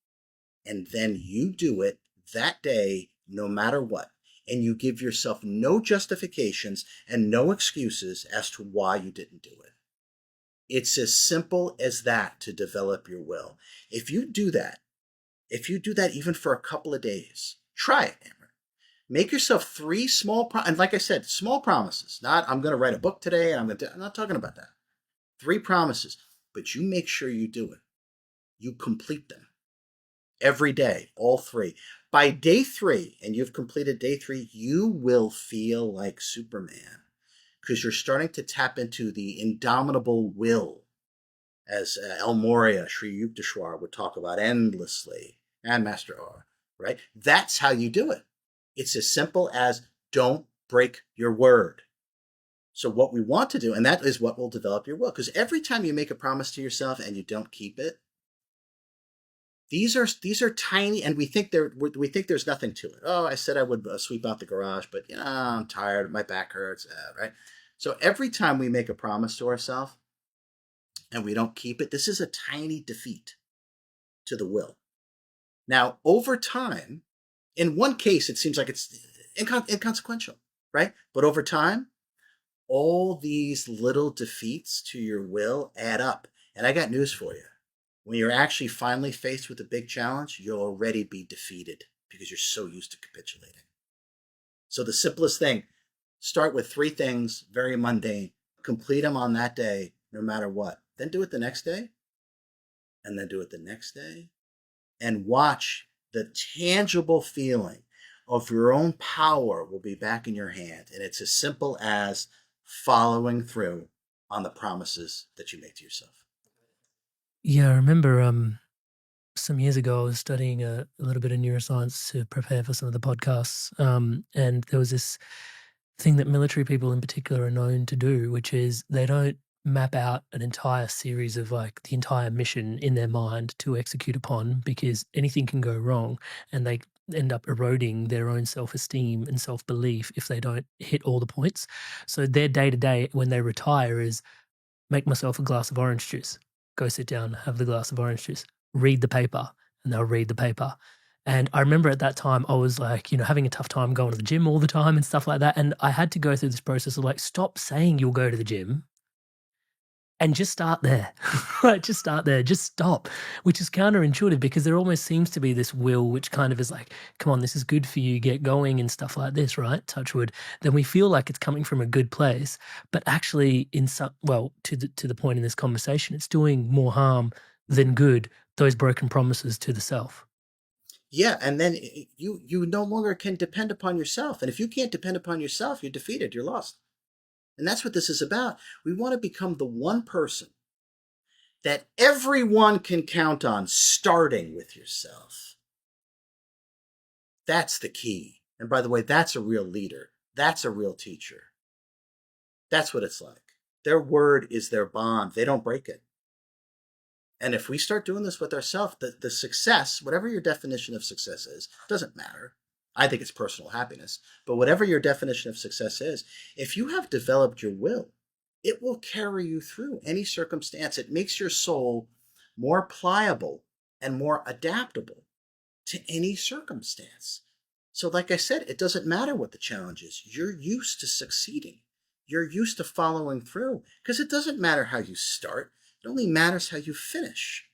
and then you do it that day, no matter what. And you give yourself no justifications and no excuses as to why you didn't do it. It's as simple as that to develop your will. If you do that even for a couple of days, try it, Amber. Make yourself 3 small, and like I said, small promises. Not, I'm going to write a book today, and I'm not talking about that. Three promises, but you make sure you do it. You complete them every day, all three. By day three, and you've completed day three, you will feel like Superman because you're starting to tap into the indomitable will, as El Moria, Sri Yukteswar would talk about endlessly, and Master R, right? That's how you do it. It's as simple as don't break your word. So what we want to do, and that is what will develop your will, because every time you make a promise to yourself and you don't keep it, these are tiny, and we think there's nothing to it. Oh, I said I would sweep out the garage, but I'm tired, my back hurts, right? So every time we make a promise to ourselves and we don't keep it, this is a tiny defeat to the will. Now, over time, in one case, it seems like it's inconsequential, right? But over time, all these little defeats to your will add up. And I got news for you. When you're actually finally faced with a big challenge, you'll already be defeated because you're so used to capitulating. So the simplest thing, start with three things, very mundane, complete them on that day, no matter what. Then do it the next day, and then do it the next day, and watch the tangible feeling of your own power will be back in your hand. And it's as simple as following through on the promises that you make to yourself. Yeah, I remember some years ago I was studying a little bit of neuroscience to prepare for some of the podcasts, and there was this thing that military people in particular are known to do, which is they don't map out an entire series of like the entire mission in their mind to execute upon because anything can go wrong and they end up eroding their own self-esteem and self-belief if they don't hit all the points. So their day to day when they retire is make myself a glass of orange juice, go sit down, have the glass of orange juice, read the paper, and they'll read the paper. And I remember at that time, I was like, having a tough time going to the gym all the time and stuff like that. And I had to go through this process of like, stop saying you'll go to the gym and just start there. Like, just start there, just stop, which is counterintuitive because there almost seems to be this will, which kind of is like, come on, this is good for you, get going and stuff like this, right? Touch wood. Then we feel like it's coming from a good place, but actually in some, well, to the point in this conversation, it's doing more harm than good, those broken promises to the self. Yeah, and then you no longer can depend upon yourself. And if you can't depend upon yourself, you're defeated, you're lost. And that's what this is about. We want to become the one person that everyone can count on, starting with yourself. That's the key. And by the way, that's a real leader. That's a real teacher. That's what it's like. Their word is their bond. They don't break it. And if we start doing this with ourselves, the success, whatever your definition of success is, doesn't matter. I think it's personal happiness. But whatever your definition of success is, if you have developed your will, it will carry you through any circumstance. It makes your soul more pliable and more adaptable to any circumstance. So, like I said, it doesn't matter what the challenge is. You're used to succeeding. You're used to following through because it doesn't matter how you start. It only matters how you finish.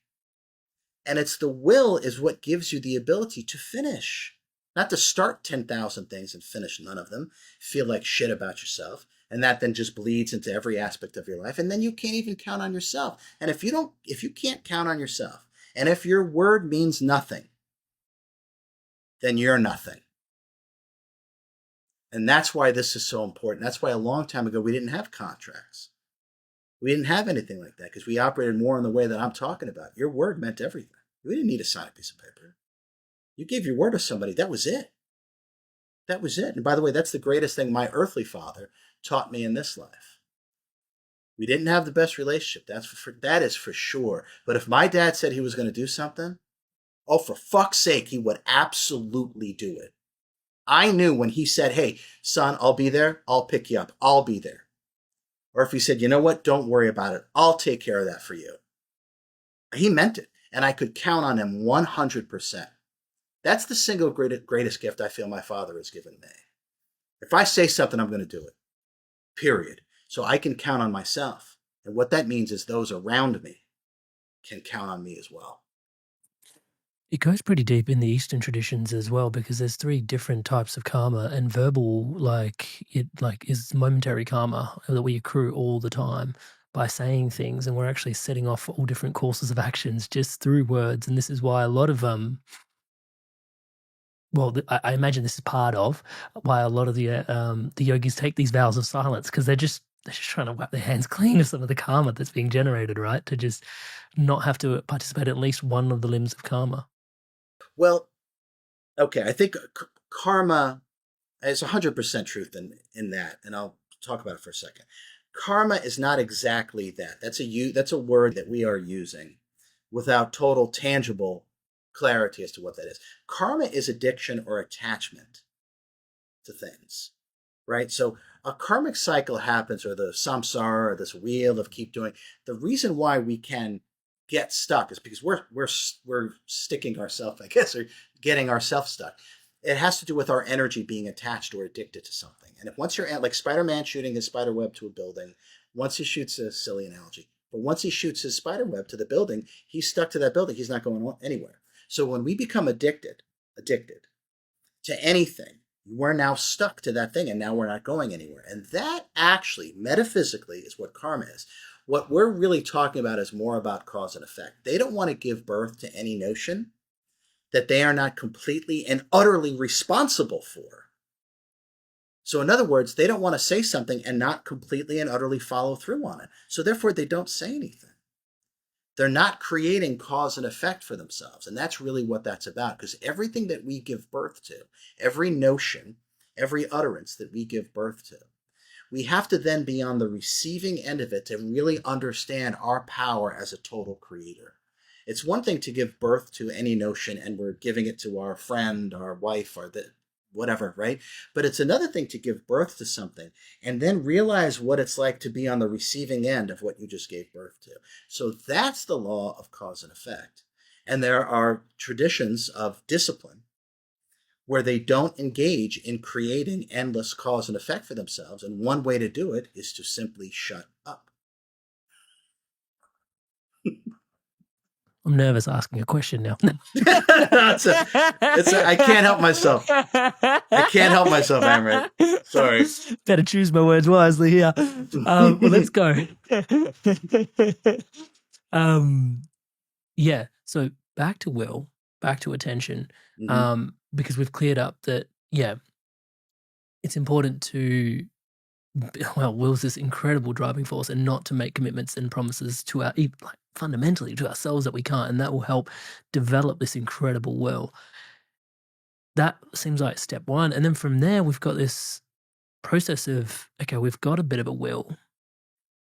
And it's the will is what gives you the ability to finish. Not to start 10,000 things and finish none of them, feel like shit about yourself, and that then just bleeds into every aspect of your life, and then you can't even count on yourself. And if you can't count on yourself, and if your word means nothing, then you're nothing. And that's why this is so important. That's why a long time ago we didn't have contracts. We didn't have anything like that because we operated more in the way that I'm talking about. Your word meant everything. We didn't need to sign a piece of paper. You gave your word to somebody. That was it. That was it. And by the way, that's the greatest thing my earthly father taught me in this life. We didn't have the best relationship. That is for sure. But if my dad said he was going to do something, oh, for fuck's sake, he would absolutely do it. I knew when he said, hey, son, I'll be there. I'll pick you up. I'll be there. Or if he said, you know what? Don't worry about it. I'll take care of that for you. He meant it. And I could count on him 100%. That's the single greatest gift I feel my father has given me. If I say something, I'm going to do it. Period. So I can count on myself. And what that means is those around me can count on me as well. It goes pretty deep in the Eastern traditions as well because there's three different types of karma, and verbal, like it like is momentary karma that we accrue all the time. by saying things, and we're actually setting off all different courses of actions just through words. And this is why a lot of I imagine this is part of why a lot of the yogis take these vows of silence, because they're just trying to wipe their hands clean of some of the karma that's being generated, right? To just not have to participate in at least one of the limbs of karma. Well, okay, I think karma is 100% truth in that, and I'll talk about it for a second. Karma is not exactly that. That's a word that we are using without total tangible clarity as to what that is. Karma is addiction or attachment to things, right? So a karmic cycle happens, or the samsara, or this wheel of keep doing. The reason why we can get stuck is because we're sticking ourselves, I guess, or getting ourselves stuck. It has to do with our energy being attached or addicted to something. And if once you're like Spider-Man shooting his spider web to a building, once he shoots a silly analogy, but once he shoots his spider web to the building, he's stuck to that building. He's not going anywhere. So when we become addicted to anything, we're now stuck to that thing, and now we're not going anywhere. And that actually, metaphysically, is what karma is. What we're really talking about is more about cause and effect. They don't want to give birth to any notion that they are not completely and utterly responsible for. So, in other words, they don't want to say something and not completely and utterly follow through on it. So, therefore, they don't say anything. They're not creating cause and effect for themselves. And that's really what that's about. Because everything that we give birth to, every notion, every utterance that we give birth to, we have to then be on the receiving end of it to really understand our power as a total creator. It's one thing to give birth to any notion and we're giving it to our friend, our wife, or the whatever, right? But it's another thing to give birth to something and then realize what it's like to be on the receiving end of what you just gave birth to. So that's the law of cause and effect. And there are traditions of discipline where they don't engage in creating endless cause and effect for themselves. And one way to do it is to simply shut up. I'm nervous asking a question now. I can't help myself. I can't help myself, Amrit. Sorry. Better choose my words wisely here. Well, let's go. um, yeah. So back to will, back to attention, Mm-hmm. because we've cleared up that, yeah, it's important to, well, will's this incredible driving force, and not to make commitments and promises to like fundamentally to ourselves that we can't, and that will help develop this incredible will. That seems like step one. And then from there, we've got this process of, okay, we've got a bit of a will.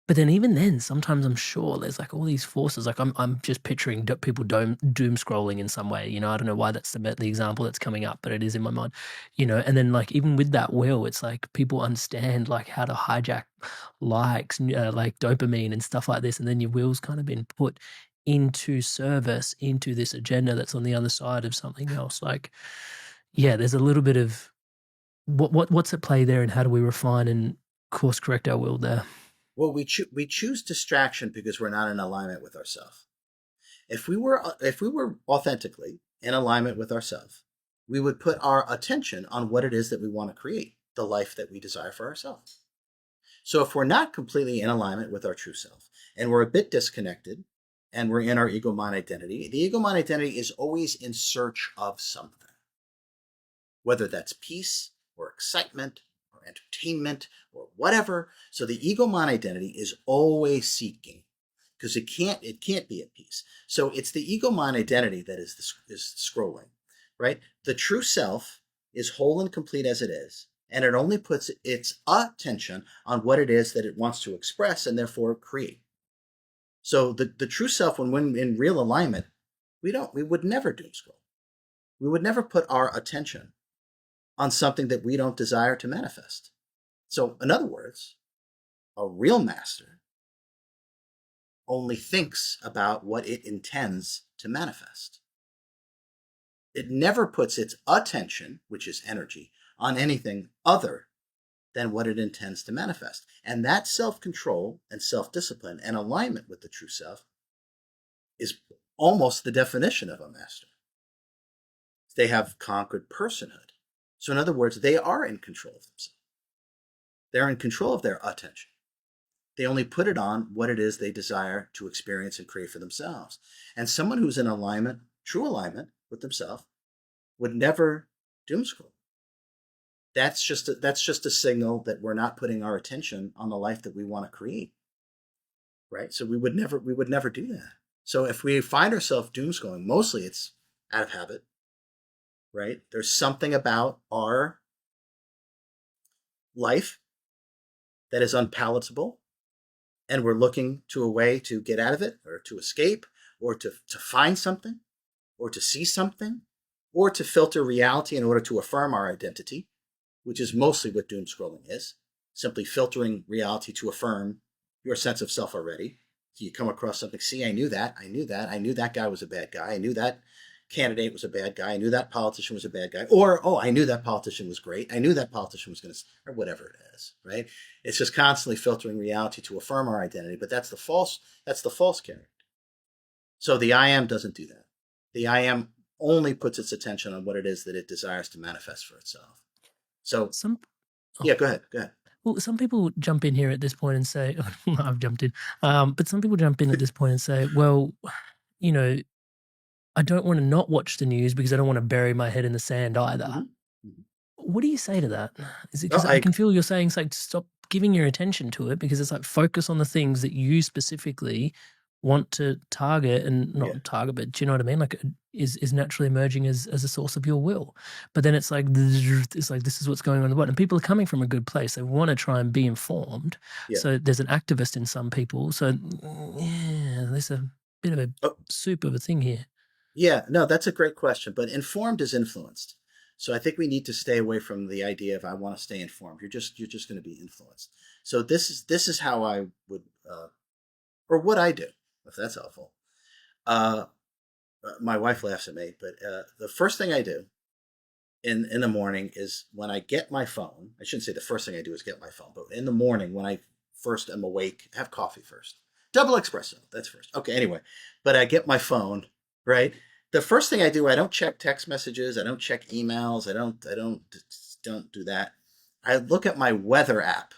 But then even then, sometimes I'm sure there's like all these forces. Like I'm just picturing people doom scrolling in some way. I don't know why that's the example that's coming up, but it is in my mind. And then like even with that will, it's like people understand like how to hijack likes, like dopamine and stuff like this, and then your will's kind of been put into service into this agenda that's on the other side of something else. Like, yeah, there's a little bit of what's at play there, and how do we refine and course correct our will there? Well, we choose distraction because we're not in alignment with ourselves. If we were authentically in alignment with ourselves, we would put our attention on what it is that we want to create, the life that we desire for ourselves. So if we're not completely in alignment with our true self and we're a bit disconnected and we're in our ego mind identity, the ego mind identity is always in search of something, whether that's peace or excitement or entertainment or whatever. So the ego mind identity is always seeking because it can't be at peace. So it's the ego mind identity that is scrolling, right? The true self is whole and complete as it is, and it only puts its attention on what it is that it wants to express and therefore create. So the true self, when in real alignment, we would never doom scroll. We would never put our attention on something that we don't desire to manifest. So, in other words, a real master only thinks about what it intends to manifest. It never puts its attention, which is energy, on anything other than what it intends to manifest. And that self control and self discipline and alignment with the true self is almost the definition of a master. They have conquered personhood. So, in other words, they are in control of themselves. They're in control of their attention. They only put it on what it is they desire to experience and create for themselves. And someone who's in alignment, true alignment with themselves, would never doom scroll. That's just a signal that we're not putting our attention on the life that we want to create, right? So we would never do that. So if we find ourselves doom scrolling, mostly it's out of habit, right? There's something about our life that is unpalatable, and we're looking to a way to get out of it, or to escape, or to find something, or to see something, or to filter reality in order to affirm our identity, which is mostly what doom scrolling is, simply filtering reality to affirm your sense of self already. So you come across something, see, I knew that, I knew that, I knew that guy was a bad guy, I knew that candidate was a bad guy, I knew that politician was a bad guy, or, oh, I knew that politician was great, I knew that politician was going to, or whatever it is, right? It's just constantly filtering reality to affirm our identity, but that's the false character. So the I am doesn't do that. The I am only puts its attention on what it is that it desires to manifest for itself. So Some yeah, oh, go ahead. Go ahead. well, some people jump in here at this point and say, I've jumped in, but some people jump in at this point and say, well, you know, I don't want to not watch the news because I don't want to bury my head in the sand either. Mm-hmm. Mm-hmm. What do you say to that? Is it Oh, because I can feel you're saying it's like stop giving your attention to it because it's like focus on the things that you specifically want to target and yeah, not target, but do you know what I mean? Like is naturally emerging as a source of your will. But then it's like this is what's going on in the world. And people are coming from a good place. They want to try and be informed. yeah. So there's an activist in some people. So yeah, there's a bit of a Oh, soup of a thing here. yeah. No, that's a great question. But informed is influenced. So I think we need to stay away from the idea of I want to stay informed. You're just going to be influenced. So this is how I would or what I do, if that's helpful. Uh, my wife laughs at me, but the first thing I do in the morning is when I get my phone. I shouldn't say the first thing I do is get my phone, but in the morning when I first am awake, have coffee first. Double espresso, that's first. Okay, anyway, but I get my phone, right? The first thing I do, I don't check text messages, I don't check emails, I don't do that. I look at my weather app.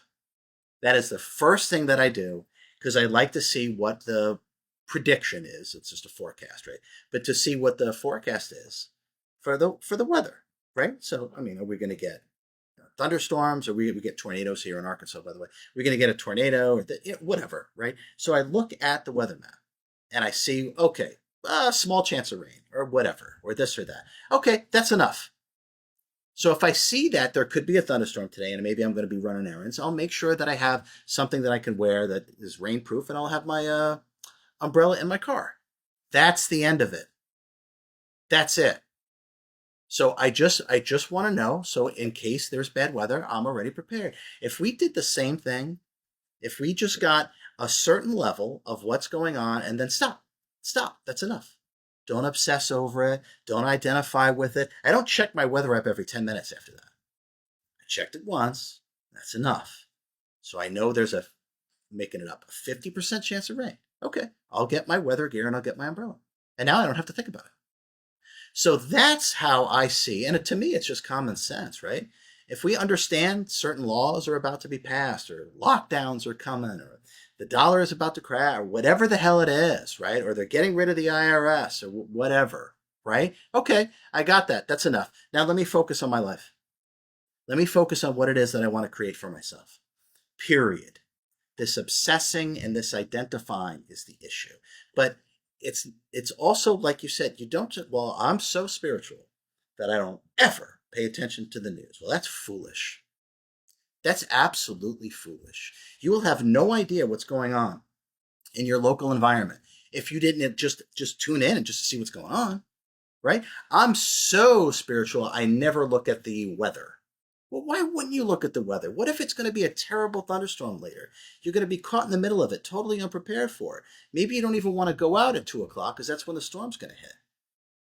That is the first thing that I do because I like to see what the prediction is. It's just a forecast, right? But to see what the forecast is for the weather, right? So, I mean, are we going to get thunderstorms, or we get tornadoes here in Arkansas, by the way? We're going to get a tornado, or whatever, right? So I look at the weather map and I see, okay, a small chance of rain, or whatever, or this or that. Okay, that's enough. So if I see that there could be a thunderstorm today and maybe I'm going to be running errands, I'll make sure that I have something that I can wear that is rainproof, and I'll have my umbrella in my car. That's the end of it. That's it. So I just want to know, so in case there's bad weather, I'm already prepared. If we did the same thing, if we just got a certain level of what's going on and then stop, that's enough. Don't obsess over it. Don't identify with it. I don't check my weather app every 10 minutes after that. I checked it once. That's enough. So I know there's making it up, a 50% chance of rain. Okay, I'll get my weather gear and I'll get my umbrella. And now I don't have to think about it. So that's how I see, and to me, it's just common sense, right? If we understand certain laws are about to be passed, or lockdowns are coming, or the dollar is about to crash, or whatever the hell it is, right? Or they're getting rid of the IRS, or whatever, right? Okay, I got that. That's enough. Now let me focus on my life. Let me focus on what it is that I want to create for myself. Period. This obsessing and this identifying is the issue. But it's also like you said, you don't just, well, I'm so spiritual that I don't ever pay attention to the news. Well, that's foolish. That's absolutely foolish. You will have no idea what's going on in your local environment if you didn't just tune in and just to see what's going on, right? I'm so spiritual, I never look at the weather. Well, why wouldn't you look at the weather? What if it's going to be a terrible thunderstorm later? You're going to be caught in the middle of it, totally unprepared for it. Maybe you don't even want to go out at 2 o'clock because that's when the storm's going to hit.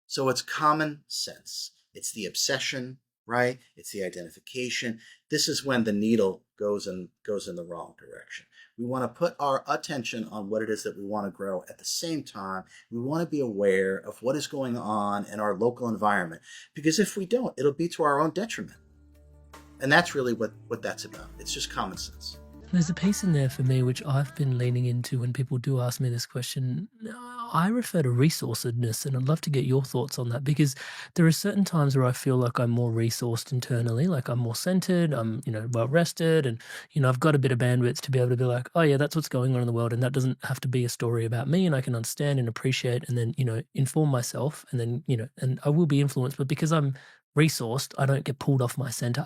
So it's common sense. It's the obsession, right? It's the identification. This is when the needle goes in the wrong direction. We want to put our attention on what it is that we want to grow. At the same time, we want to be aware of what is going on in our local environment, because if we don't, it'll be to our own detriment. And that's really what that's about. It's just common sense. There's a piece in there for me which I've been leaning into when people do ask me this question. I refer to resourcedness, and I'd love to get your thoughts on that because there are certain times where I feel like I'm more resourced internally, like I'm more centered, I'm, well rested, and I've got a bit of bandwidth to be able to be like, oh yeah, that's what's going on in the world, and that doesn't have to be a story about me, and I can understand and appreciate, and then inform myself, and then and I will be influenced, but because I'm resourced, I don't get pulled off my center.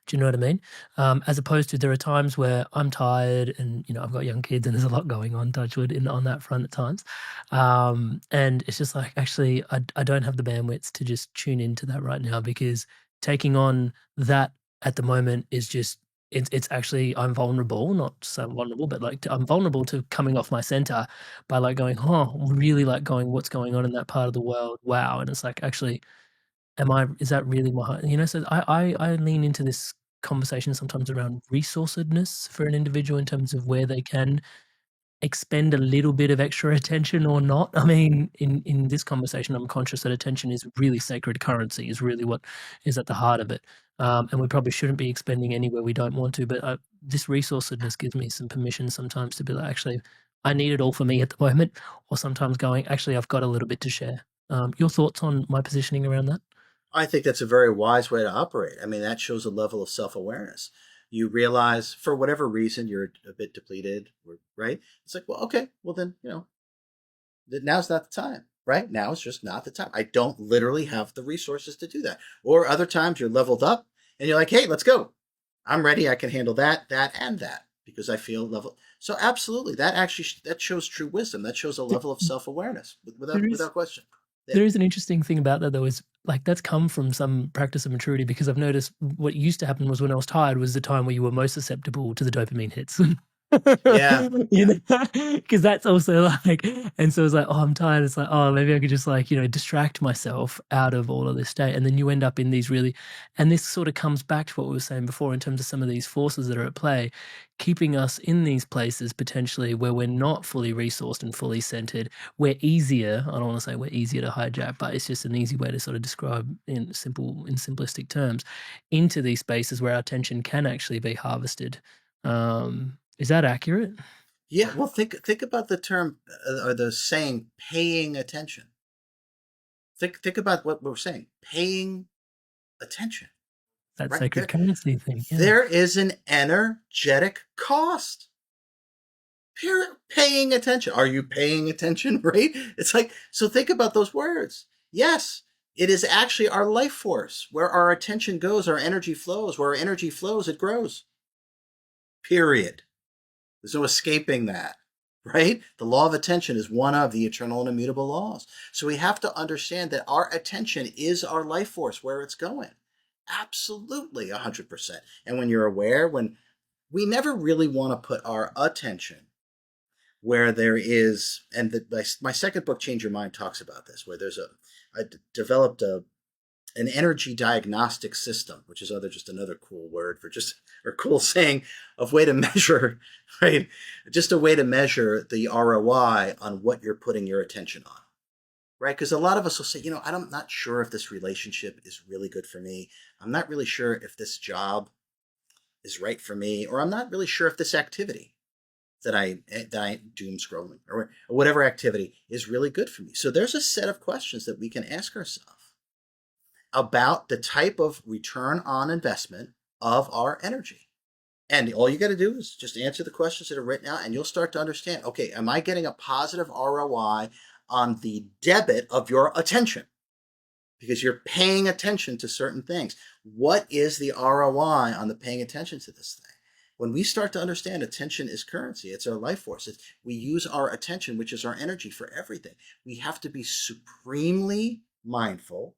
Do you know what I mean? As opposed to there are times where I'm tired and I've got young kids and there's a lot going on, touch wood, on that front at times, and it's just like actually I don't have the bandwidth to just tune into that right now because taking on that at the moment is just it's actually I'm vulnerable, not so vulnerable, but like I'm vulnerable to coming off my center by like going, oh, really like going, what's going on in that part of the world? Wow, and it's like actually is that really what so I lean into this conversation sometimes around resourcedness for an individual in terms of where they can expend a little bit of extra attention or not. I mean, in this conversation, I'm conscious that attention is really sacred currency, is really what is at the heart of it. And we probably shouldn't be expending anywhere we don't want to, but this resourcedness gives me some permission sometimes to be like, actually, I need it all for me at the moment, or sometimes going, actually, I've got a little bit to share. Your thoughts on my positioning around that? I think that's a very wise way to operate. I mean, that shows a level of self awareness. You realize for whatever reason you're a bit depleted, right? It's like, well, okay, well then, now's not the time, right? Now is just not the time. I don't literally have the resources to do that. Or other times you're leveled up and you're like, hey, let's go. I'm ready. I can handle that, that, and that because I feel level. So absolutely, that actually that shows true wisdom. That shows a level of self awareness There is without question. Yeah. There is an interesting thing about that though, is like that's come from some practice of maturity because I've noticed what used to happen was when I was tired was the time where you were most susceptible to the dopamine hits. Yeah. Yeah. Because that's also like, and so it's like, oh, I'm tired. It's like, oh, maybe I could just like, distract myself out of all of this state. And then you end up in these really, and this sort of comes back to what we were saying before in terms of some of these forces that are at play, keeping us in these places potentially where we're not fully resourced and fully centered. We're easier, I don't want to say we're easier to hijack, but it's just an easy way to sort of describe in simplistic terms, into these spaces where our attention can actually be harvested. Is that accurate? Yeah, well, think about the term or the saying "paying attention." Think about what we're saying: paying attention. That Right sacred there, currency thing, yeah. there is an energetic cost. Paying attention. Are you paying attention? Right? It's like so. Think about those words. Yes, it is actually our life force. Where our attention goes, our energy flows. Where our energy flows, it grows. Period. There's no escaping that, right? The law of attention is one of the eternal and immutable laws. So we have to understand that our attention is our life force, where it's going. Absolutely, 100%. And when you're aware, when we never really want to put our attention where there is, and my second book, Change Your Mind, talks about this, where I developed an energy diagnostic system, which is just another cool word for just or cool saying of way to measure, right? Just a way to measure the ROI on what you're putting your attention on, right? Because a lot of us will say, I'm not sure if this relationship is really good for me. I'm not really sure if this job is right for me, or I'm not really sure if this activity that I doom scrolling or whatever activity is really good for me. So there's a set of questions that we can ask ourselves about the type of return on investment of our energy. And all you got to do is just answer the questions that are written out, and you'll start to understand, okay, am I getting a positive ROI on the debit of your attention? Because you're paying attention to certain things. What is the ROI on the paying attention to this thing? When we start to understand attention is currency, it's our life force. We use our attention, which is our energy, for everything. We have to be supremely mindful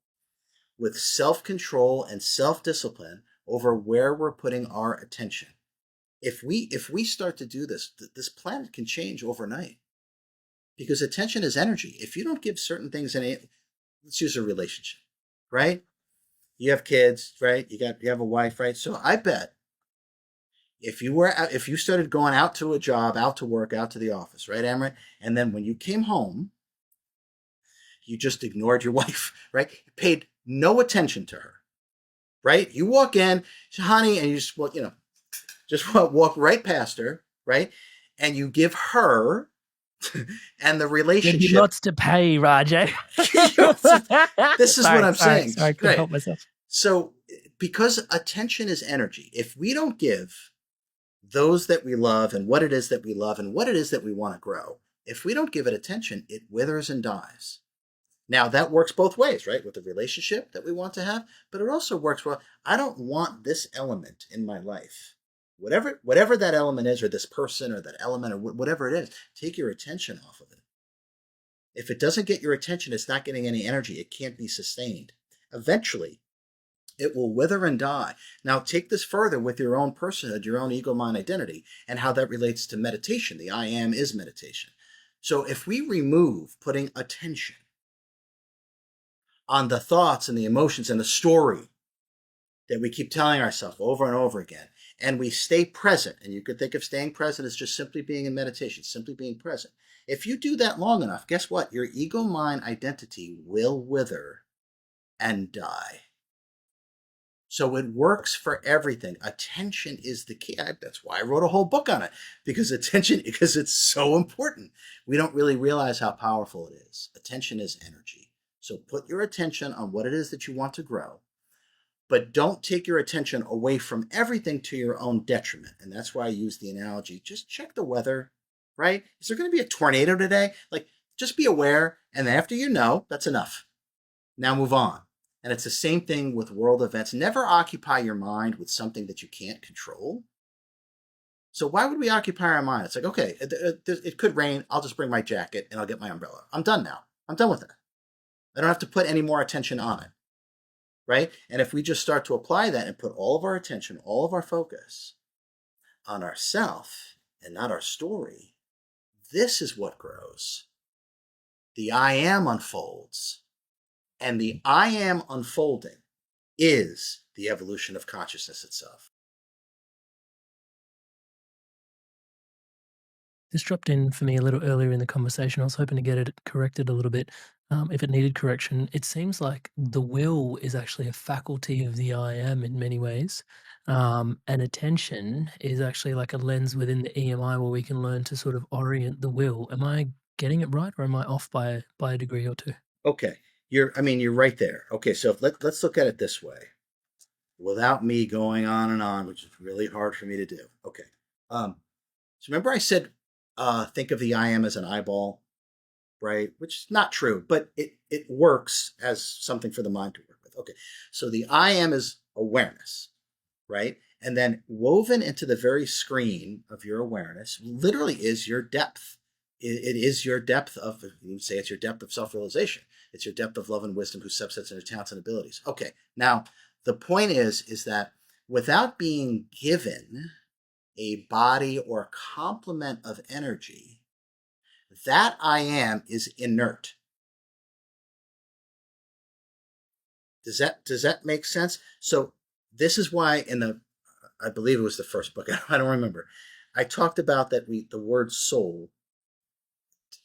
with self-control and self-discipline over where we're putting our attention. If we start to do this, this planet can change overnight because attention is energy. If you don't give certain things let's use a relationship, right? You have kids, right? You have a wife, right? So I bet if you started going out to a job, out to work, out to the office, right, Amarit, and then when you came home, you just ignored your wife, right? You paid no attention to her, right? You walk in, honey, and you just, well, Just walk right past her, right? And you give her and the There'd be relationship. lots to pay, Rajay. This is what Sorry, I'm sorry, saying, sorry, I couldn't right? help myself. So, because attention is energy, if we don't give those that we love and what it is that we love and what it is that we want to grow, if we don't give it attention, it withers and dies. Now, that works both ways, right? With the relationship that we want to have, but it also works well. I don't want this element in my life. Whatever that element is, or this person, or that element, or whatever it is, take your attention off of it. If it doesn't get your attention, it's not getting any energy. It can't be sustained. Eventually, it will wither and die. Now, take this further with your own personhood, your own ego, mind, identity, and how that relates to meditation. The I am is meditation. So, if we remove putting attention on the thoughts and the emotions and the story that we keep telling ourselves over and over again, and we stay present, and you could think of staying present as just simply being in meditation, simply being present. If you do that long enough, guess what? Your ego, mind, identity will wither and die. So it works for everything. Attention is the key. That's why I wrote a whole book on it, because it's so important. We don't really realize how powerful it is. Attention is energy. So put your attention on what it is that you want to grow, but don't take your attention away from everything to your own detriment. And that's why I use the analogy. Just check the weather, right? Is there going to be a tornado today? Like, just be aware. And after you know, that's enough. Now move on. And it's the same thing with world events. Never occupy your mind with something that you can't control. So why would we occupy our mind? It's like, okay, it could rain. I'll just bring my jacket and I'll get my umbrella. I'm done now. I'm done with it. I don't have to put any more attention on it, right? And if we just start to apply that and put all of our attention, all of our focus on ourself and not our story, this is what grows. The I am unfolds. And the I am unfolding is the evolution of consciousness itself. This dropped in for me a little earlier in the conversation. I was hoping to get it corrected a little bit, if it needed correction. It seems like the will is actually a faculty of the I am in many ways, and attention is actually like a lens within the EMI where we can learn to sort of orient the will. Am I getting it right, or am I off by a degree or two? Okay, you're right there. Okay, so let's look at it this way, without me going on and on, which is really hard for me to do. Okay, so remember I said, think of the I am as an eyeball, right? Which is not true, but it works as something for the mind to work with. Okay, so the I am is awareness, right? And then woven into the very screen of your awareness literally is your depth. It is your depth of, you would say it's your depth of self-realization. It's your depth of love and wisdom, who subsets into talents and abilities. Okay, now the point is that without being given a body or complement of energy, that I am is inert. Does that make sense? So this is why in the, I believe it was the first book, I don't remember, I talked about that the word soul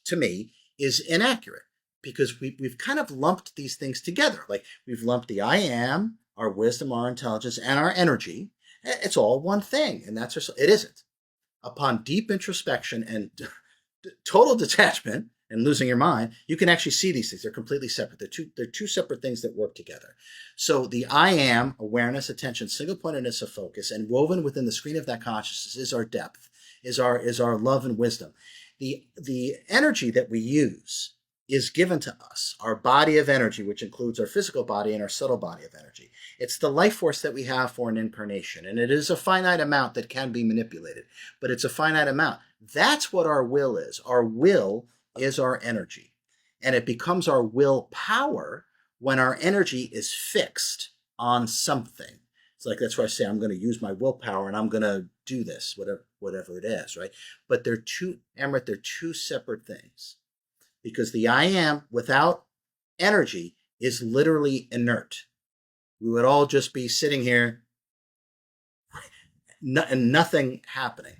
to me is inaccurate, because we've kind of lumped these things together. Like, we've lumped the I am, our wisdom, our intelligence, and our energy. It's all one thing, and that's it isn't. Upon deep introspection and total detachment and losing your mind, you can actually see these things. They're completely separate. They're two separate things that work together. So the I am, awareness, attention, single pointedness of focus, and woven within the screen of that consciousness is our depth, is our love and wisdom. The energy that we use is given to us, our body of energy, which includes our physical body and our subtle body of energy. It's the life force that we have for an incarnation, and it is a finite amount that can be manipulated, but it's a finite amount. That's what our will is. Our will is our energy, and it becomes our willpower when our energy is fixed on something. It's like, that's why I say I'm going to use my willpower and I'm going to do this, whatever it is, right? But they're two separate things, because the I am without energy is literally inert. We would all just be sitting here and nothing happening.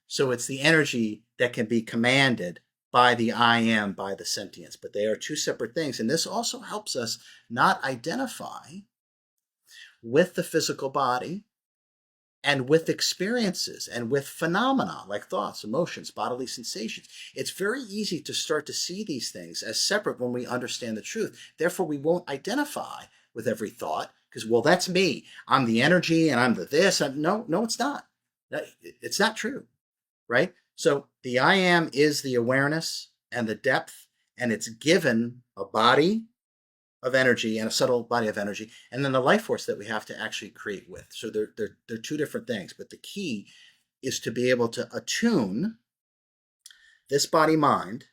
So it's the energy that can be commanded by the I am, by the sentience, but they are two separate things. And this also helps us not identify with the physical body and with experiences and with phenomena like thoughts, emotions, bodily sensations. It's very easy to start to see these things as separate when we understand the truth. Therefore, we won't identify with every thought because, well, that's me. I'm the energy and I'm the this. No, no, it's not. It's not true, right? So the I am is the awareness and the depth, and it's given a body of energy and a subtle body of energy, and then the life force that we have to actually create with. So they're two different things, but the key is to be able to attune this body mind,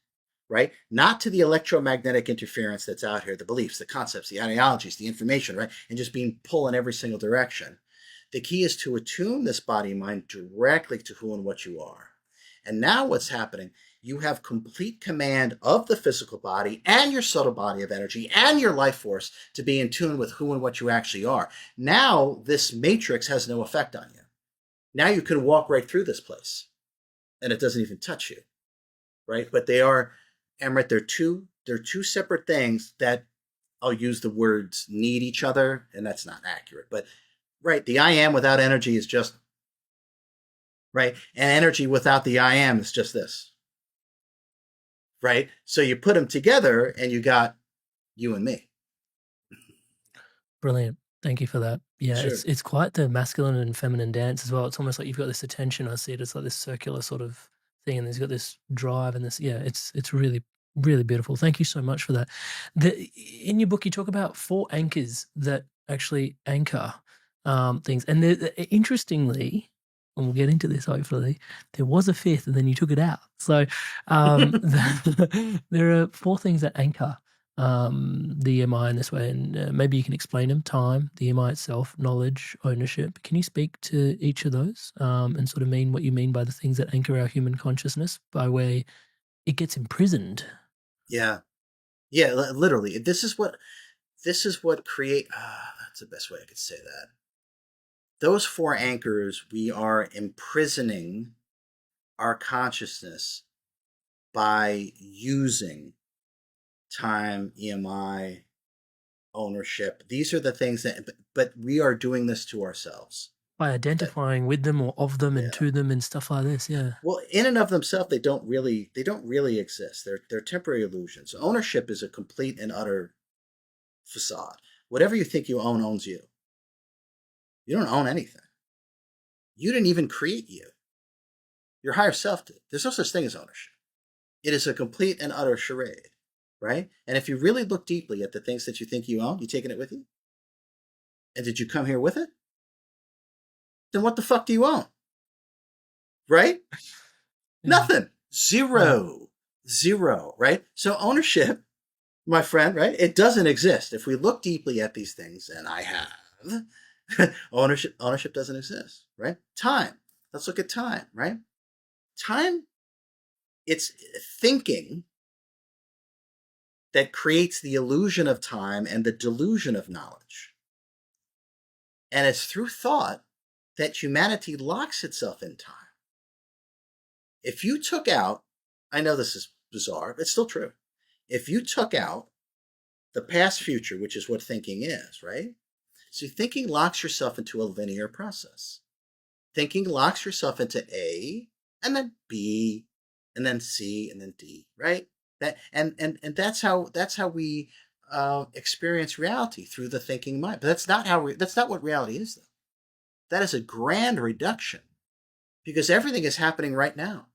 right? Not to the electromagnetic interference that's out here, the beliefs, the concepts, the ideologies, the information, right? And just being pulled in every single direction. The key is to attune this body mind directly to who and what you are. And now what's happening? You have complete command of the physical body and your subtle body of energy and your life force to be in tune with who and what you actually are. Now this matrix has no effect on you. Now you can walk right through this place and it doesn't even touch you, right? But they are, Emrit, they're two separate things that I'll use the words need each other, and that's not accurate. But right, the I am without energy is just right, and energy without the I am is just this, right? So you put them together, and you got you and me. Brilliant. Thank you for that. Yeah, Sure. it's quite the masculine and feminine dance as well. It's almost like you've got this attention. I see it as like this circular sort of thing, and there's got this drive and this. Yeah, it's really really beautiful. Thank you so much for that. In your book, you talk about 4 anchors that actually anchor things, and interestingly, and we'll get into this hopefully. There was a fifth, and then you took it out. So there are 4 things that anchor the EMI in this way, and maybe you can explain them. Time, the EMI itself, knowledge, ownership. Can you speak to each of those and sort of mean what you mean by the things that anchor our human consciousness by where it gets imprisoned? Yeah, yeah, literally. This is what create. That's the best way I could say that. Those 4 anchors, we are imprisoning our consciousness by using time, EMI, ownership. These are the things that, but we are doing this to ourselves. By That, identifying with them or of them and yeah. to them and stuff like this, yeah. Well, in and of themselves, they don't really exist. They're temporary illusions. Ownership is a complete and utter facade. Whatever you think you own owns you. You don't own anything. You didn't even create you. Your higher self did. There's no such thing as ownership. It is a complete and utter charade, right? And if you really look deeply at the things that you think you own, you taking it with you? And did you come here with it? Then what the fuck do you own? Right? Yeah. Nothing. Yeah. Zero. Zero, right? So ownership, my friend, right? It doesn't exist. If we look deeply at these things, and I have, ownership doesn't exist, right? Time. Let's look at time, right? Time, it's thinking that creates the illusion of time and the delusion of knowledge. And it's through thought that humanity locks itself in time. If you took out, I know this is bizarre, but it's still true. If you took out the past future, which is what thinking is, right? So thinking locks yourself into a linear process. Thinking locks yourself into A and then B and then C and then D, right? That and that's how we experience reality through the thinking mind. But that's not what reality is though. That is a grand reduction because everything is happening right now.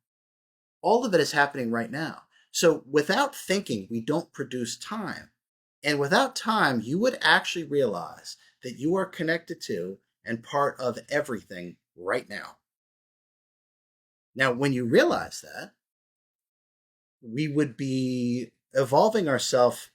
All of it is happening right now. So without thinking, we don't produce time. And without time, you would actually realize that you are connected to and part of everything right now. Now, when you realize that, we would be evolving ourselves.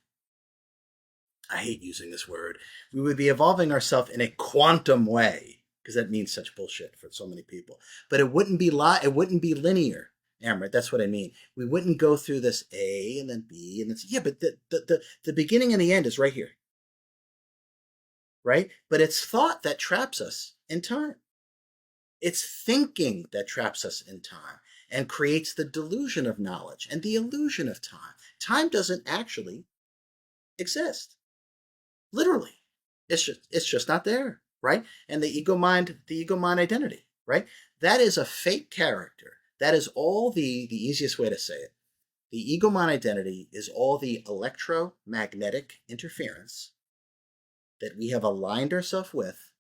I hate using this word. We would be evolving ourselves in a quantum way because that means such bullshit for so many people. But it wouldn't be it wouldn't be linear. Amrit, that's what I mean. We wouldn't go through this A and then B and then C. Yeah, but the beginning and the end is right here, right? But it's thought that traps us in time. It's thinking that traps us in time and creates the delusion of knowledge and the illusion of time. Time doesn't actually exist. Literally. It's just not there. right? And the ego mind identity, right? That is a fake character. That is all the easiest way to say it. The ego mind identity is all the electromagnetic interference that we have aligned ourselves with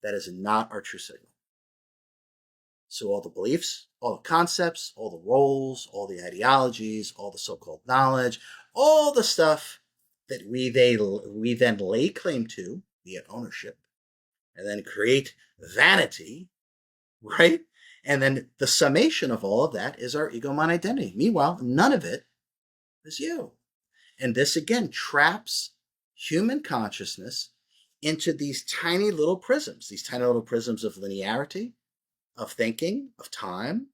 that is not our true signal. So all the beliefs, all the concepts, all the roles, all the ideologies, all the so-called knowledge, all the stuff that we then lay claim to via ownership, and then create vanity, right? And then the summation of all of that is our ego mind identity. Meanwhile, none of it is you. And this again traps human consciousness into these tiny little prisms of linearity, of thinking, of time,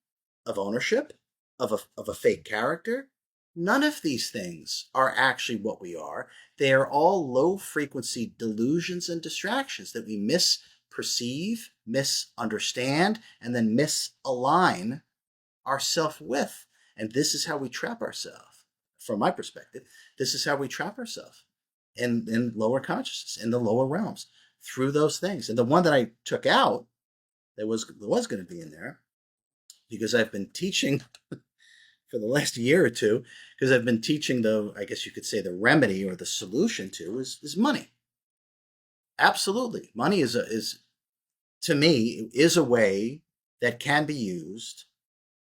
of ownership, of a fake character. None of these things are actually what we are. They are all low frequency delusions and distractions that we misperceive, misunderstand, and then misalign ourselves with. And this is how we trap ourselves. From my perspective, this is how we trap ourselves in lower consciousness, in the lower realms, through those things. And the one that I took out that was going to be in there, because I've been teaching for the last year or two, because I've been teaching I guess you could say the remedy or the solution to is money. Absolutely. Money is to me is a way that can be used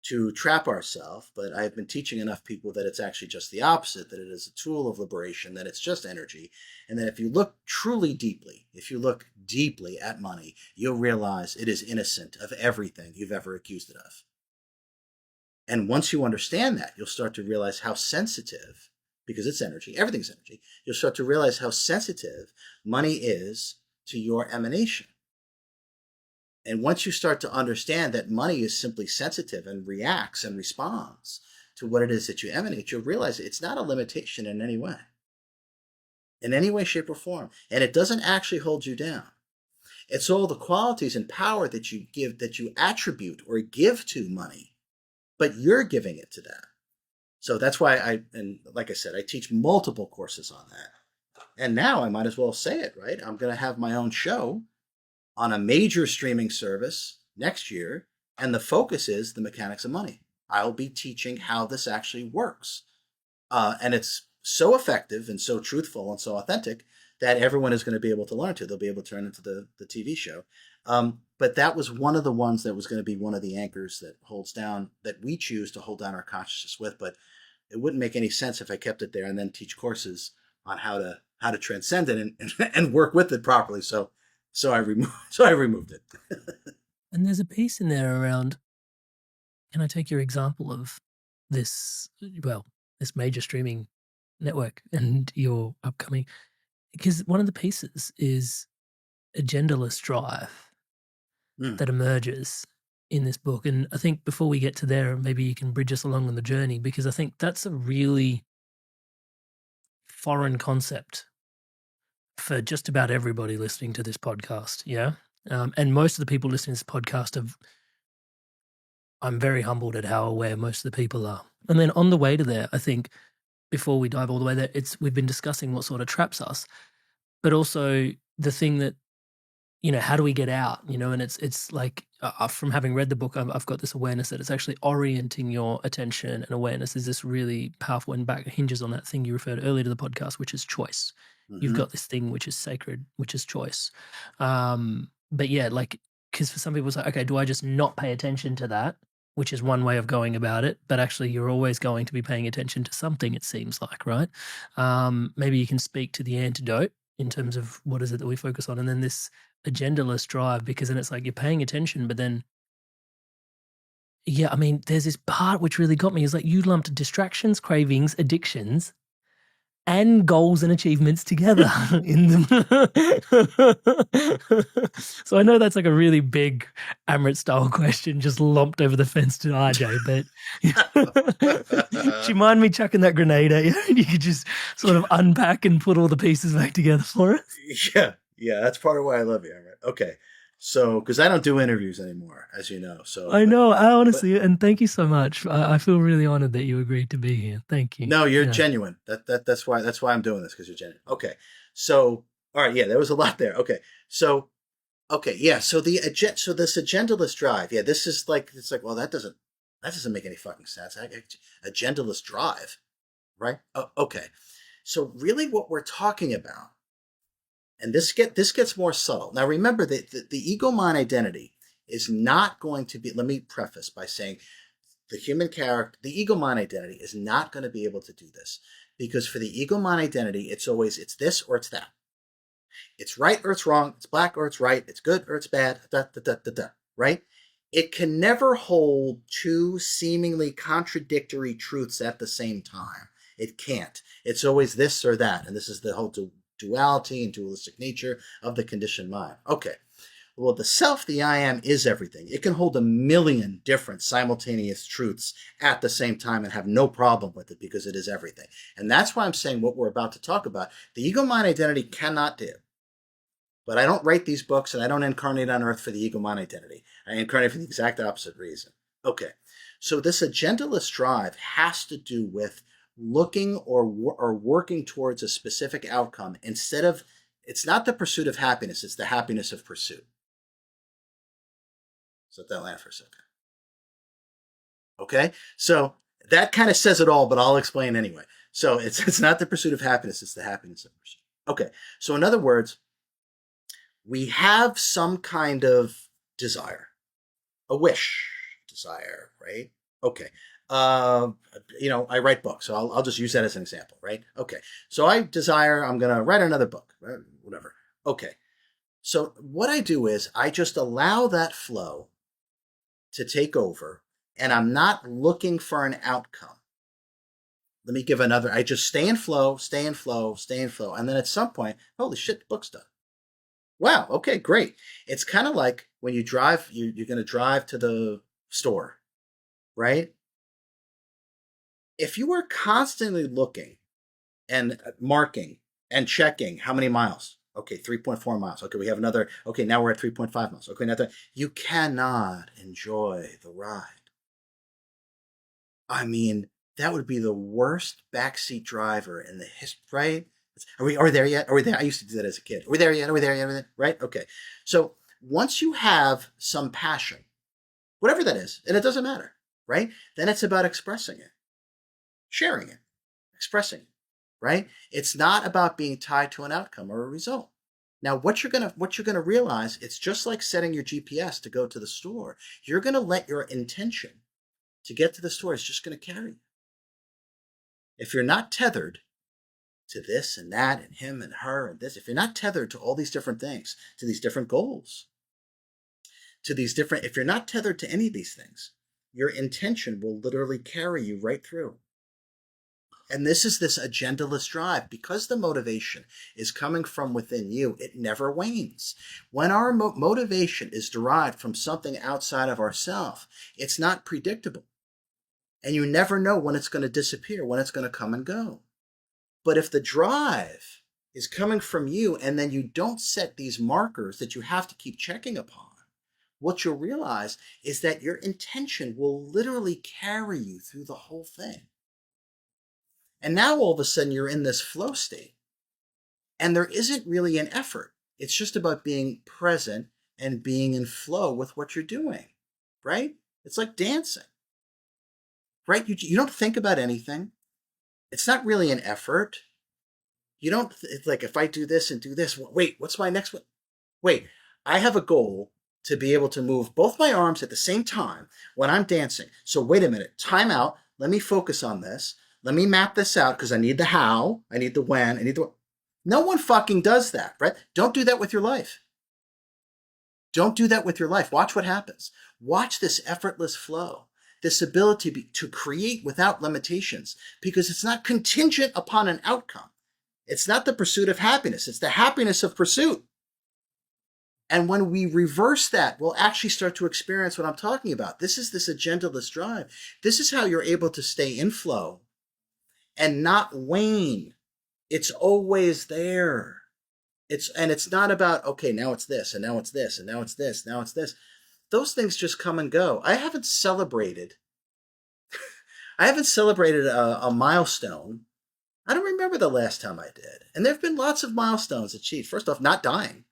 to trap ourselves, but I've been teaching enough people that it's actually just the opposite, that it is a tool of liberation, that it's just energy, and that if you look truly deeply, if you look deeply at money, you'll realize it is innocent of everything you've ever accused it of. And once you understand that, you'll start to realize how sensitive, because it's energy, everything's energy, you'll start to realize how sensitive money is to your emanation. And once you start to understand that money is simply sensitive and reacts and responds to what it is that you emanate, you'll realize it's not a limitation in any way, shape, or form. And it doesn't actually hold you down. It's all the qualities and power that you give, that you attribute or give to money, but you're giving it to that. So that's why and like I said, I teach multiple courses on that. And now I might as well say it, right? I'm going to have my own show on a major streaming service next year, and the focus is the mechanics of money. I'll be teaching how this actually works. And it's so effective and so truthful and so authentic that everyone is going to be able to learn to. They'll be able to turn into the TV show. But that was one of the ones that was going to be one of the anchors that holds down, that we choose to hold down our consciousness with. But it wouldn't make any sense if I kept it there and then teach courses on how to transcend it and work with it properly. So I removed it. And there's a piece in there around, can I take your example of this, this major streaming network and your upcoming, because one of the pieces is a genderless drive that emerges in this book. And I think before we get to there, maybe you can bridge us along on the journey, because I think that's a really foreign concept for just about everybody listening to this podcast. Yeah. And most of the people listening to this podcast I'm very humbled at how aware most of the people are. And then on the way to there, I think before we dive all the way there, we've been discussing what sort of traps us, but also the thing that, how do we get out? And it's like from having read the book, I've got this awareness that it's actually orienting your attention, and awareness is this really powerful, and back hinges on that thing you referred earlier to the podcast, which is choice. Mm-hmm. You've got this thing which is sacred, which is choice. But yeah, because for some people it's like, okay, do I just not pay attention to that? Which is one way of going about it, but actually you're always going to be paying attention to something, it seems like, right? Maybe you can speak to the antidote in terms of what is it that we focus on, and then this agendaless drive, because then it's like you're paying attention, but then, yeah, I mean, there's this part which really got me, is like you lumped distractions, cravings, addictions, and goals and achievements together in them. So I know that's like a really big Amrit style question, just lumped over the fence to RJ, but do you mind me chucking that grenade at you? And you could just sort of unpack and put all the pieces back together for us? Yeah, that's part of why I love you, Amrit. Okay. So, because I don't do interviews anymore, as you know. So I know, I honestly, and thank you so much. I feel really honored that you agreed to be here. Thank you. No, you're genuine. That's why I'm doing this, because you're genuine. Okay. So, all right, yeah, there was a lot there. Okay. So Okay, yeah. So so this agendaless drive, yeah, this is like it's like well that doesn't make any fucking sense. Agendaless drive, right? Oh, okay. So really, what we're talking about, and this gets more subtle. Now, remember that the ego mind identity is not going to be. Let me preface by saying the human character, the ego mind identity, is not going to be able to do this because for the ego mind identity, it's always it's this or it's that. It's right or it's wrong. It's black or it's right. It's good or it's bad. Da, da, da, da, da, right? It can never hold two seemingly contradictory truths at the same time. It can't. It's always this or that. And this is the whole duality and dualistic nature of the conditioned mind. Okay. Well, the self, the I am, is everything. It can hold a million different simultaneous truths at the same time and have no problem with it because it is everything. And that's why I'm saying what we're about to talk about, the ego mind identity cannot do. But I don't write these books and I don't incarnate on earth for the ego mind identity. I incarnate for the exact opposite reason. Okay. So this agendaless drive has to do with looking or working towards a specific outcome instead of, it's not the pursuit of happiness, it's the happiness of pursuit. So let that land for a second. Okay. So that kind of says it all, but I'll explain anyway. So it's not the pursuit of happiness, it's the happiness of pursuit. Okay. So in other words, we have some kind of desire, a wish, desire, right? Okay. Uh, I write books, so I'll just use that as an example, right? Okay. So I desire, I'm going to write another book, right? Whatever. Okay. So what I do is I just allow that flow to take over, and I'm not looking for an outcome. Let me give another. I just stay in flow, stay in flow, stay in flow. And then at some point, holy shit, the book's done. Wow. Okay, great. It's kind of like when you drive, you're going to drive to the store, right? If you are constantly looking and marking and checking how many miles, okay, 3.4 miles. Okay, we have another. Okay, now we're at 3.5 miles. Okay, another. You cannot enjoy the ride. I mean, that would be the worst backseat driver in the history, right? Are we there yet? Are we there? I used to do that as a kid. Are we there yet? Are we there yet? Are we there? Right? Okay. So once you have some passion, whatever that is, and it doesn't matter, right? Then it's about expressing it, sharing it, expressing it, right? It's not about being tied to an outcome or a result. Now, what you're gonna realize, it's just like setting your GPS to go to the store. You're gonna let your intention to get to the store is just gonna carry you. If you're not tethered to this and that and him and her and this, if you're not tethered to all these different things, to these different goals, to these different, if you're not tethered to any of these things, your intention will literally carry you right through. And this is this agendaless drive. Because the motivation is coming from within you, it never wanes. When our motivation is derived from something outside of ourselves, it's not predictable. And you never know when it's going to disappear, when it's going to come and go. But if the drive is coming from you and then you don't set these markers that you have to keep checking upon, what you'll realize is that your intention will literally carry you through the whole thing. And now all of a sudden you're in this flow state. And there isn't really an effort. It's just about being present and being in flow with what you're doing, right? It's like dancing, right? You don't think about anything. It's not really an effort. You don't, it's like if I do this and do this, wait, what's my next one? Wait, I have a goal to be able to move both my arms at the same time when I'm dancing. So wait a minute, time out. Let me focus on this. Let me map this out because I need the how, I need the when, I need the. No one fucking does that, right? Don't do that with your life. Don't do that with your life. Watch what happens. Watch this effortless flow, this ability to create without limitations because it's not contingent upon an outcome. It's not the pursuit of happiness. It's the happiness of pursuit. And when we reverse that, we'll actually start to experience what I'm talking about. This is this agendaless drive. This is how you're able to stay in flow and not wane. It's always there. It's not about, okay, now it's this, and now it's this, and now it's this, now it's this. Those things just come and go. I haven't celebrated a milestone. I don't remember the last time I did. And there have been lots of milestones achieved. First off, not dying.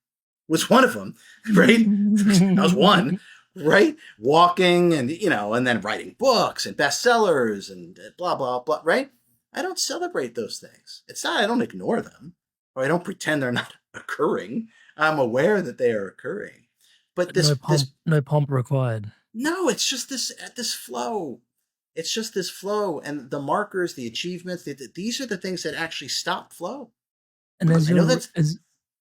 was one of them, right? That was one, right? Walking and, and then writing books and bestsellers and blah, blah, blah, right? I don't celebrate those things. It's not, I don't ignore them or I don't pretend they're not occurring. I'm aware that they are occurring. But But no this, pomp, no pomp required. no, it's just this flow. It's just this flow, and the markers, the achievements. These are the things that actually stop flow. And as I know you're that's as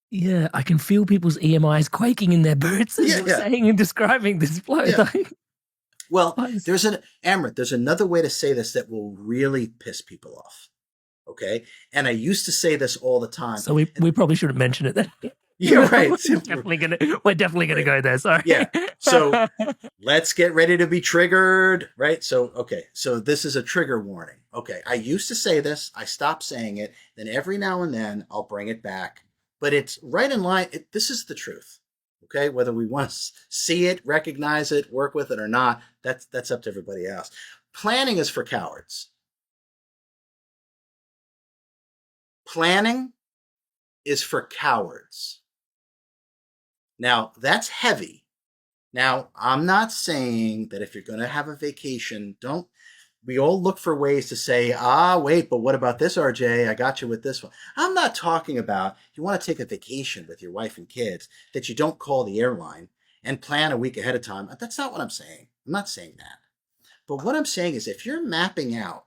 yeah, I can feel people's EMIs quaking in their boots as yeah, you're yeah, saying and describing this flow. yeah. Like, Well, guys. there's an Amrit. There's another way to say this that will really piss people off. Okay, and I used to say this all the time. So we probably shouldn't mention it then. You're right. We're definitely gonna Right. go there. Sorry. Yeah. So let's get ready to be triggered, right? So, okay. So this is a trigger warning. Okay. I used to say this. I stopped saying it. Then every now and then I'll bring it back. But it's right in line. This is the truth. Okay. Whether we want to see it, recognize it, work with it or not, that's up to everybody else. Planning is for cowards. Planning is for cowards. Now, that's heavy. Now, I'm not saying that if you're going to have a vacation, don't we all look for ways to say, wait, but what about this, RJ? I got you with this one. I'm not talking about you want to take a vacation with your wife and kids that you don't call the airline and plan a week ahead of time. That's not what I'm saying. I'm not saying that. But what I'm saying is if you're mapping out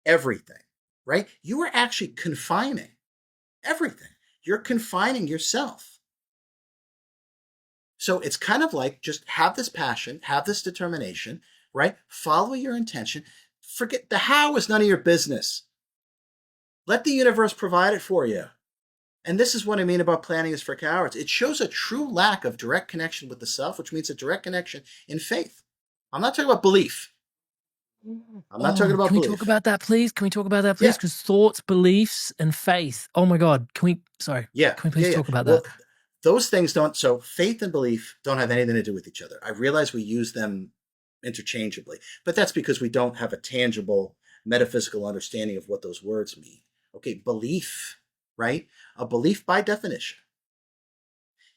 everything, right, you are actually confining everything. You're confining yourself. So it's kind of like just have this passion, have this determination, right? Follow your intention. Forget the how is none of your business. Let the universe provide it for you. And this is what I mean about planning is for cowards. It shows a true lack of direct connection with the self, which means a direct connection in faith. I'm not talking about belief. I'm not talking Oh, about can we talk belief. about that, please? Can we talk about that, please? Yeah, Because thoughts, beliefs, and faith. Oh my God. Can we? Sorry. yeah, Can we yeah, please yeah. talk about that? Well, those things don't. So faith and belief don't have anything to do with each other. I realize we use them interchangeably, but that's because we don't have a tangible metaphysical understanding of what those words mean. Okay, belief, right? A belief by definition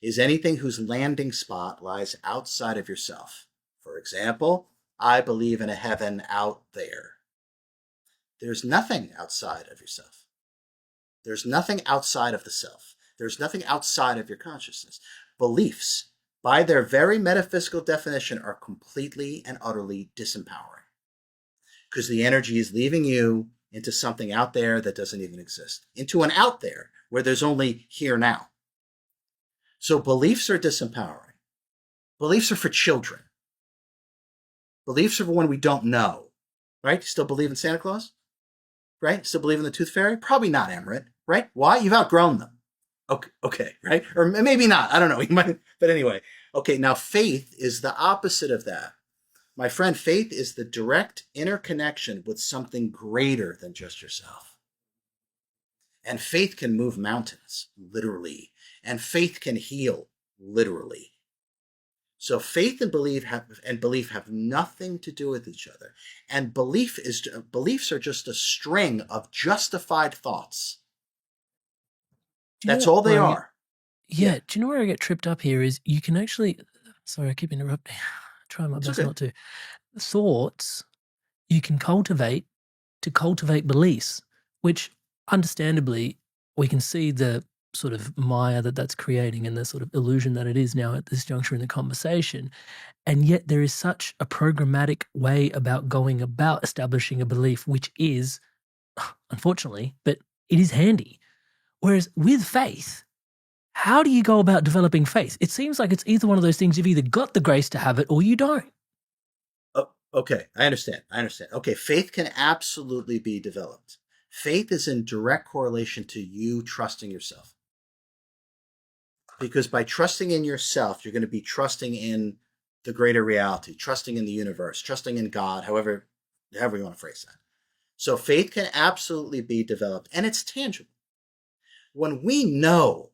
is anything whose landing spot lies outside of yourself. For example, I believe in a heaven out there. There's nothing outside of yourself. There's nothing outside of the self. There's nothing outside of your consciousness. Beliefs, by their very metaphysical definition, are completely and utterly disempowering because the energy is leaving you into something out there that doesn't even exist, into an out there where there's only here now. So beliefs are disempowering. Beliefs are for children. Beliefs are for when we don't know, right? You still believe in Santa Claus, right? Still believe in the Tooth Fairy? Probably not, Emmerich, right? Why? You've outgrown them. Okay, right? Or maybe not. I don't know. You might, but anyway. Okay, now faith is the opposite of that. My friend, faith is the direct interconnection with something greater than just yourself. And faith can move mountains, literally. And faith can heal, literally. So faith and belief have nothing to do with each other. And beliefs are just a string of justified thoughts. Do you That's know all they where I get? are. Yeah, Yeah. Do you know where I get tripped up here? Is you can actually. Sorry, I keep interrupting. Try my it's best okay. not to. Thoughts you can cultivate to cultivate beliefs, which understandably we can see the sort of maya that's creating and the sort of illusion that it is now at this juncture in the conversation. And yet there is such a programmatic way about going about establishing a belief, which is, unfortunately, but it is handy. Whereas with faith, how do you go about developing faith? It seems like it's either one of those things you've either got the grace to have it or you don't. Oh, okay, I understand. I understand. Okay, faith can absolutely be developed. Faith is in direct correlation to you trusting yourself. Because by trusting in yourself, you're going to be trusting in the greater reality, trusting in the universe, trusting in God, however you want to phrase that. So faith can absolutely be developed and it's tangible. When we know,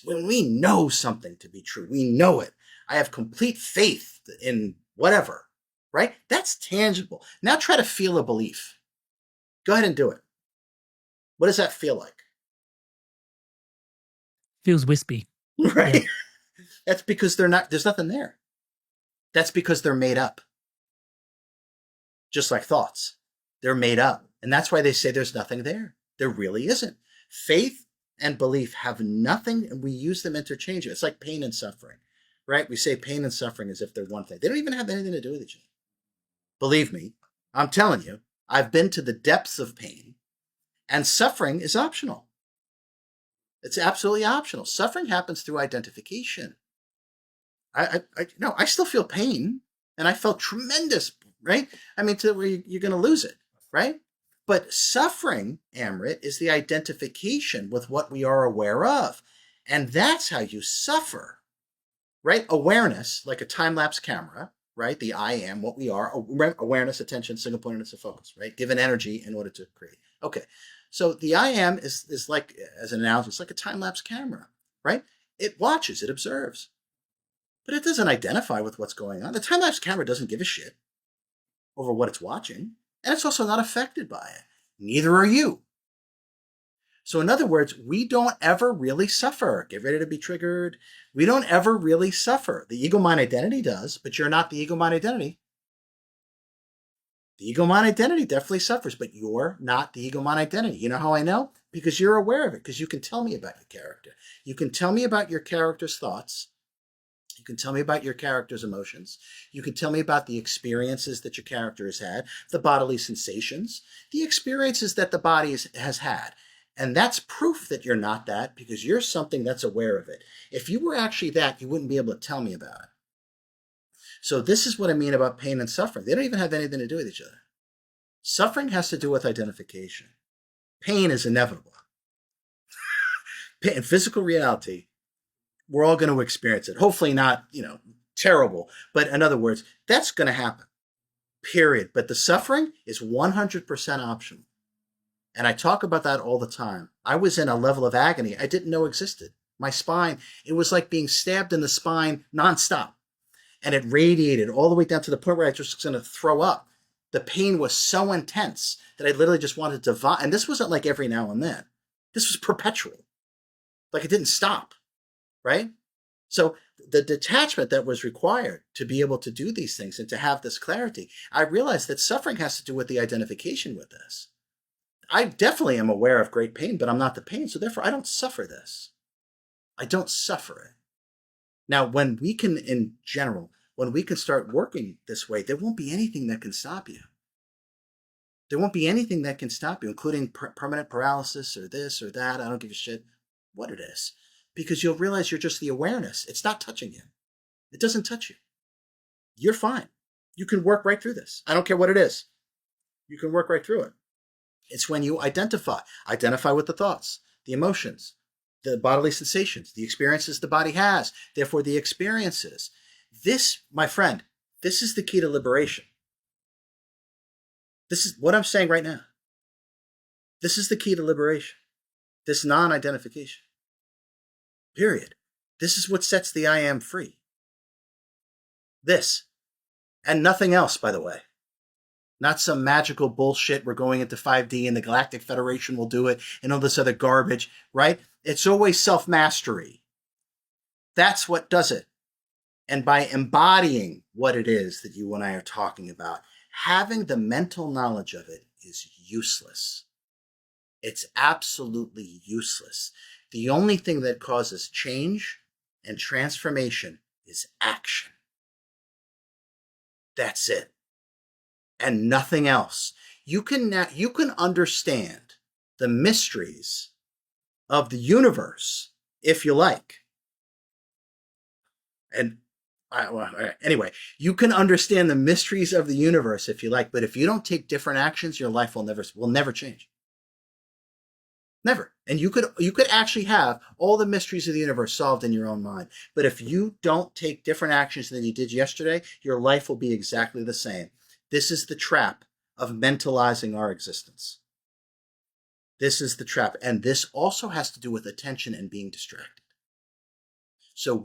when we know something to be true, we know it. I have complete faith in whatever, right? That's tangible. Now try to feel a belief. Go ahead and do it. What does that feel like? Feels wispy. Yeah. right? That's because there's nothing there. That's because they're made up, just like thoughts. They're made up. And that's why they say there's nothing there. There really isn't. Faith and belief have nothing, and we use them interchangeably. It's like pain and suffering, right? We say pain and suffering as if they're one thing. They don't even have anything to do with each other. Believe me, I'm telling you, I've been to the depths of pain, and suffering is optional. It's absolutely optional. Suffering happens through identification. No, I still feel pain, and I felt tremendous, right? I mean, to where you're going to lose it, right? But suffering, Amrit, is the identification with what we are aware of, and that's how you suffer, right? Awareness, like a time lapse camera, right? The I am, what we are, awareness, attention, single pointedness of focus, right? Given energy in order to create. Okay, so the I am is like, as an analogy, it's like a time lapse camera, right? It watches, it observes, but it doesn't identify with what's going on. The time lapse camera doesn't give a shit over what it's watching, and it's also not affected by it. Neither are you. So, in other words, we don't ever really suffer. Get ready to be triggered. We don't ever really suffer. The ego mind identity does, but you're not the ego mind identity. The ego mind identity definitely suffers, but you're not the ego mind identity. You know how I know? Because you're aware of it, because you can tell me about your character. You can tell me about your character's thoughts. You can tell me about your character's emotions. You can tell me about the experiences that your character has had, the bodily sensations, the experiences that the body has had. And that's proof that you're not that, because you're something that's aware of it. If you were actually that, you wouldn't be able to tell me about it. So this is what I mean about pain and suffering. They don't even have anything to do with each other. Suffering has to do with identification. Pain is inevitable. In physical reality, we're all going to experience it. Hopefully not, terrible. But in other words, that's going to happen, period. But the suffering is 100% optional. And I talk about that all the time. I was in a level of agony I didn't know existed. My spine, it was like being stabbed in the spine nonstop. And it radiated all the way down to the point where I just was going to throw up. The pain was so intense that I literally just wanted to vomit. And this wasn't like every now and then. This was perpetual. Like it didn't stop, right? So the detachment that was required to be able to do these things and to have this clarity, I realized that suffering has to do with the identification with this. I definitely am aware of great pain, but I'm not the pain. So therefore, I don't suffer this. I don't suffer it. Now, when we can, in general, when we can start working this way, there won't be anything that can stop you. There won't be anything that can stop you, including permanent paralysis or this or that. I don't give a shit what it is. Because you'll realize you're just the awareness. It's not touching you. It doesn't touch you. You're fine. You can work right through this. I don't care what it is. You can work right through it. It's when you identify with the thoughts, the emotions, the bodily sensations, the experiences the body has, therefore the experiences. This, my friend, this is the key to liberation. This is what I'm saying right now. This is the key to liberation. This non-identification. Period. This is what sets the I am free. This. And nothing else, by the way. Not some magical bullshit. We're going into 5D and the Galactic Federation will do it and all this other garbage, right? It's always self-mastery. That's what does it. And by embodying what it is that you and I are talking about, having the mental knowledge of it is useless. It's absolutely useless. The only thing that causes change and transformation is action. That's it. And nothing else. You can understand the mysteries of the universe if you like. And anyway, you can understand the mysteries of the universe if you like, but if you don't take different actions, your life will never change. Never. And you could actually have all the mysteries of the universe solved in your own mind. But if you don't take different actions than you did yesterday, your life will be exactly the same. This is the trap of mentalizing our existence. This is the trap. And this also has to do with attention and being distracted. So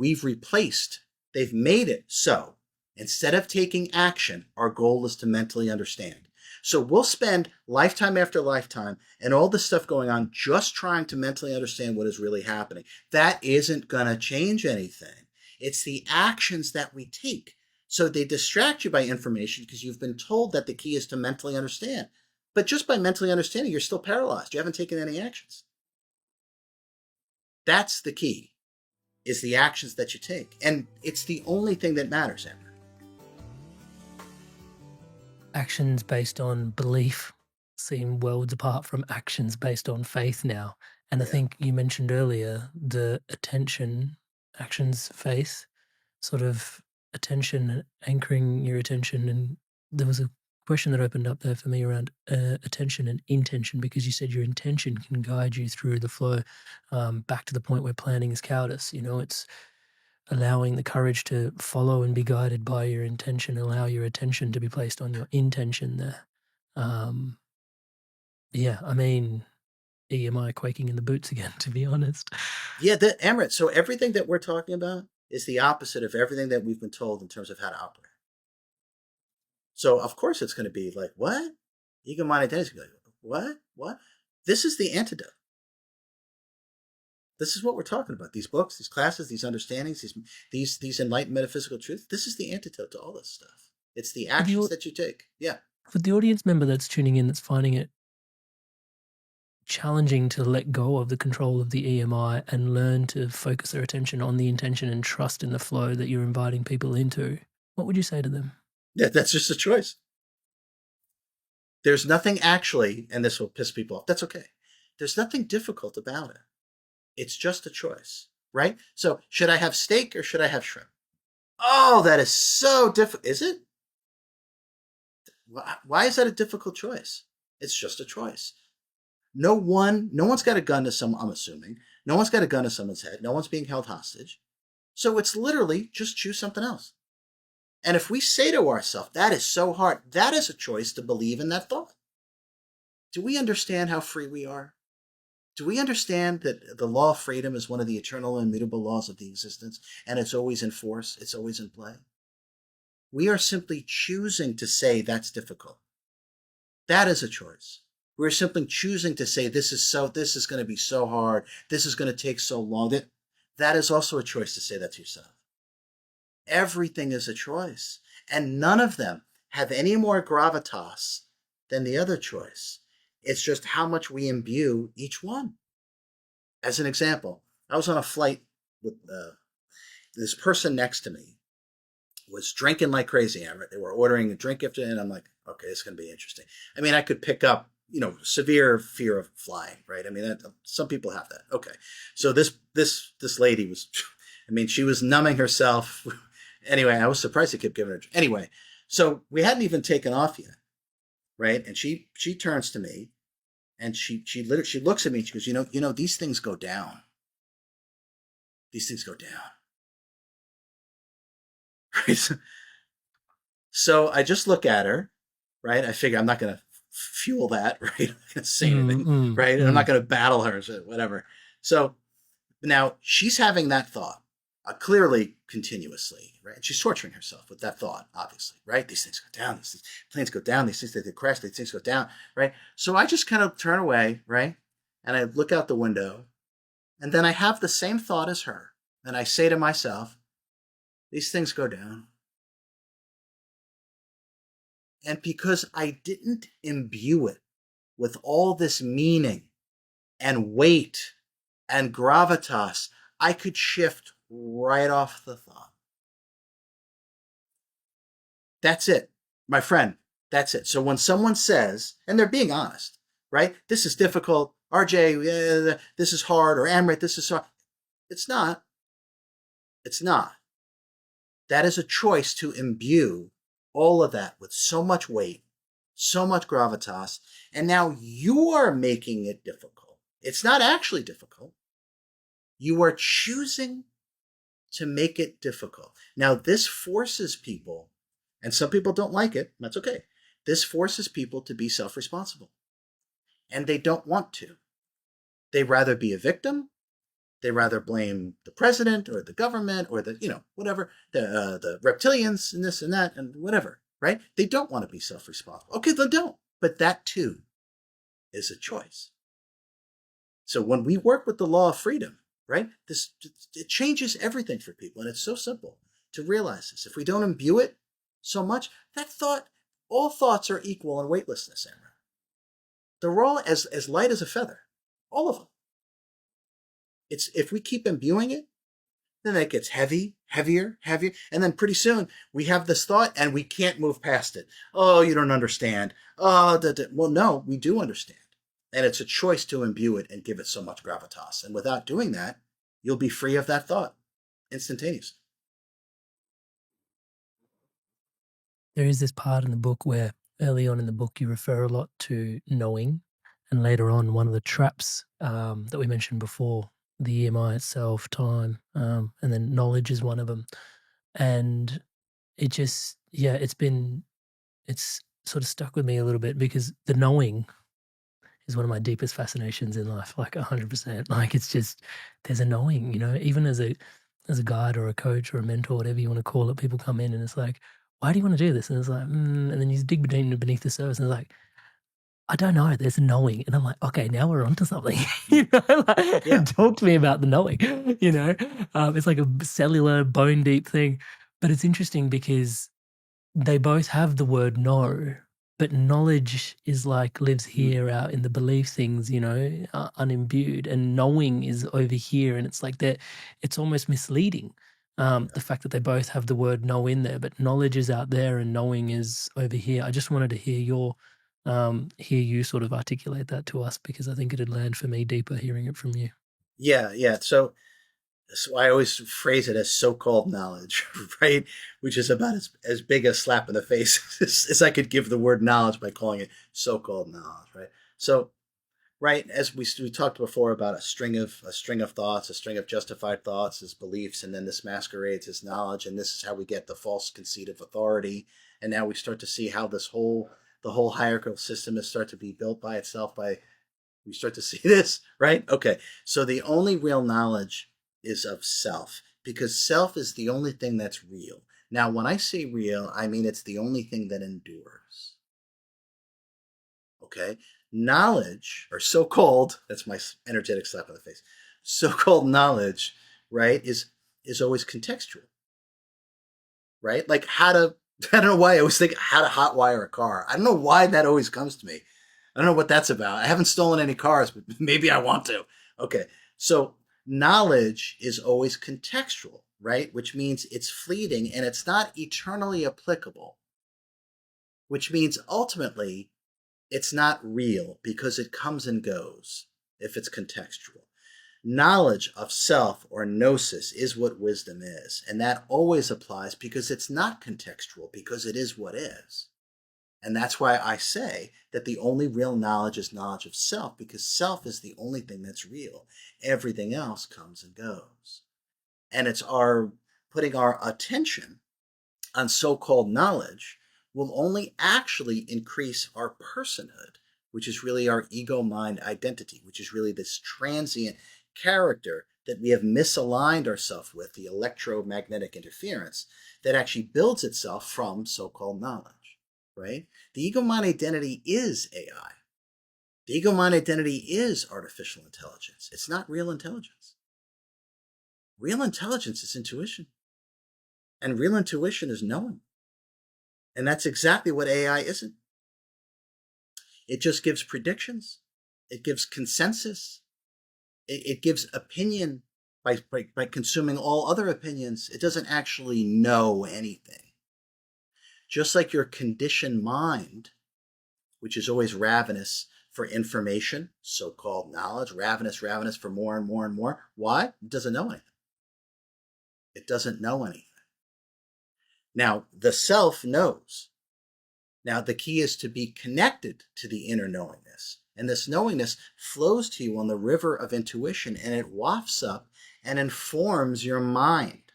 they've made it so. Instead of taking action, our goal is to mentally understand. So we'll spend lifetime after lifetime and all this stuff going on just trying to mentally understand what is really happening. That isn't going to change anything. It's the actions that we take. So they distract you by information because you've been told that the key is to mentally understand. But just by mentally understanding, you're still paralyzed. You haven't taken any actions. That's the key, is the actions that you take. And it's the only thing that matters, Amber. Actions based on belief seem worlds apart from actions based on faith now. And I Yeah. think you mentioned earlier the attention, actions, faith, sort of attention, anchoring your attention. And there was a question that opened up there for me around attention and intention, because you said your intention can guide you through the flow, back to the point where planning is cowardice. It's allowing the courage to follow and be guided by your intention, allow your attention to be placed on your intention there. Um, yeah, I mean, EMI quaking in the boots again, to be honest. Yeah, Emirates. So everything that we're talking about is the opposite of everything that we've been told in terms of how to operate. So of course it's going to be like, what? Ego mind identity is going to be like, what? What? This is the antidote. This is what we're talking about. These books, these classes, these understandings, these enlightened metaphysical truths. This is the antidote to all this stuff. It's the For actions that you take. Yeah. for the audience member that's tuning in, that's finding it challenging to let go of the control of the EMI and learn to focus their attention on the intention and trust in the flow that you're inviting people into, what would you say to them? Yeah, that's just a choice. There's nothing actually, and this will piss people off. That's okay. There's nothing difficult about it. It's just a choice, right? So, should I have steak or should I have shrimp? Oh, that is so difficult. Is it? Why is that a difficult choice? It's just a choice. No one's got a gun to someone, I'm assuming. No one's got a gun to someone's head. No one's being held hostage. So it's literally just choose something else. And if we say to ourselves, that is so hard, that is a choice to believe in that thought. Do we understand how free we are? Do we understand that the law of freedom is one of the eternal and immutable laws of the existence, and it's always in force, it's always in play? We are simply choosing to say that's difficult. That is a choice. We're simply choosing to say this is going to be so hard, this is going to take so long. That is also a choice to say that to yourself. Everything is a choice, and none of them have any more gravitas than the other choice. It's just how much we imbue each one. As an example, I was on a flight with this person next to me was drinking like crazy. They were ordering a drink after, and I'm like, okay, it's going to be interesting. I mean, I could pick up, severe fear of flying, right? I mean, some people have that. Okay, so this lady was, I mean, she was numbing herself. Anyway, I was surprised they kept giving her. Anyway, so we hadn't even taken off yet, right? And she turns to me, and she looks at me. And she goes, these things go down. These things go down. Right? So I just look at her, right? I figure I'm not going to fuel that, right? I'm not going to say anything, right? And I'm not going to battle her, so whatever. So now she's having that thought, clearly, continuously, right? And she's torturing herself with that thought, obviously, right? These things go down, these planes go down, these things they crash, these things go down, right? So I just kind of turn away, right? And I look out the window, and then I have the same thought as her, and I say to myself, these things go down. And because I didn't imbue it with all this meaning and weight and gravitas, I could shift right off the thought. That's it, my friend. That's it. So when someone says, and they're being honest, right? This is difficult. RJ, this is hard. Or Amrit, this is hard. It's not. It's not. That is a choice to imbue all of that with so much weight, so much gravitas, and now you are making it difficult. It's not actually difficult. You are choosing to make it difficult. Now, this forces people, and some people don't like it, that's okay. This forces people to be self-responsible. And they don't want to. They'd rather be a victim. They rather blame the president or the government or whatever, the reptilians and this and that and whatever, right? They don't want to be self-responsible. Okay, then don't. But that too is a choice. So when we work with the law of freedom, right, this it changes everything for people, and it's so simple to realize this. If we don't imbue it so much, that thought, all thoughts are equal in weightlessness, Amber. They're all as light as a feather, all of them. It's if we keep imbuing it, then it gets heavy, heavier, heavier, and then pretty soon we have this thought and we can't move past it. Oh, you don't understand. Oh, well, no, we do understand. And it's a choice to imbue it and give it so much gravitas. And without doing that, you'll be free of that thought instantaneously. There is this part in the book where early on in the book you refer a lot to knowing, and later on one of the traps that we mentioned before, the EMI itself, time, and then knowledge is one of them. And it just, yeah, it's sort of stuck with me a little bit because the knowing is one of my deepest fascinations in life, like 100%. Like it's just there's a knowing, even as a guide or a coach or a mentor, whatever you want to call it, people come in and it's like, why do you want to do this? And it's like, and then you dig beneath the surface and it's like, I don't know. There's a knowing, and I'm like, okay, now we're onto something. Yeah. Talk to me about the knowing. It's like a cellular, bone deep thing, but it's interesting because they both have the word know, but knowledge is like lives Mm, here out in the belief things, unimbued, and knowing is over here, and it's like that. It's almost misleading. yeah. The fact that they both have the word know in there, but knowledge is out there and knowing is over here. I just wanted to hear you sort of articulate that to us because I think it'd land for me deeper hearing it from you. Yeah. Yeah. So I always phrase it as so-called knowledge, right? Which is about as big a slap in the face as I could give the word knowledge by calling it so-called knowledge, right? So, right, as we talked before about a string of thoughts, a string of justified thoughts as beliefs, and then this masquerades as knowledge, and this is how we get the false conceit of authority. And now we start to see how the whole hierarchical system is start to be built by itself by we start to see this, right? Okay. So the only real knowledge is of self because self is the only thing that's real. Now, when I say real, I mean it's the only thing that endures. Okay. Knowledge, or so called, that's my energetic slap in the face, so called knowledge, right, is always contextual, right? Like how to, I don't know why I always think how to hotwire a car. I don't know why that always comes to me. I don't know what that's about. I haven't stolen any cars, but maybe I want to. Okay. So knowledge is always contextual, right? Which means it's fleeting and it's not eternally applicable, which means ultimately it's not real because it comes and goes if it's contextual. Knowledge of self or gnosis is what wisdom is, and that always applies because it's not contextual, because it is what is. And that's why I say that the only real knowledge is knowledge of self, because self is the only thing that's real. Everything else comes and goes. And it's our putting our attention on so called knowledge will only actually increase our personhood, which is really our ego mind identity, which is really this transient character that we have misaligned ourselves with, the electromagnetic interference that actually builds itself from so called knowledge, right? The ego mind identity is AI. The ego mind identity is artificial intelligence. It's not real intelligence. Real intelligence is intuition, and real intuition is knowing. And that's exactly what AI isn't. It just gives predictions, it gives consensus, it gives opinion by consuming all other opinions. It doesn't actually know anything. Just like your conditioned mind, which is always ravenous for information, so called knowledge, ravenous for more and more and more. Why? It doesn't know anything. It doesn't know anything. Now, the self knows. Now, the key is to be connected to the inner knowingness. And this knowingness flows to you on the river of intuition and it wafts up and informs your mind.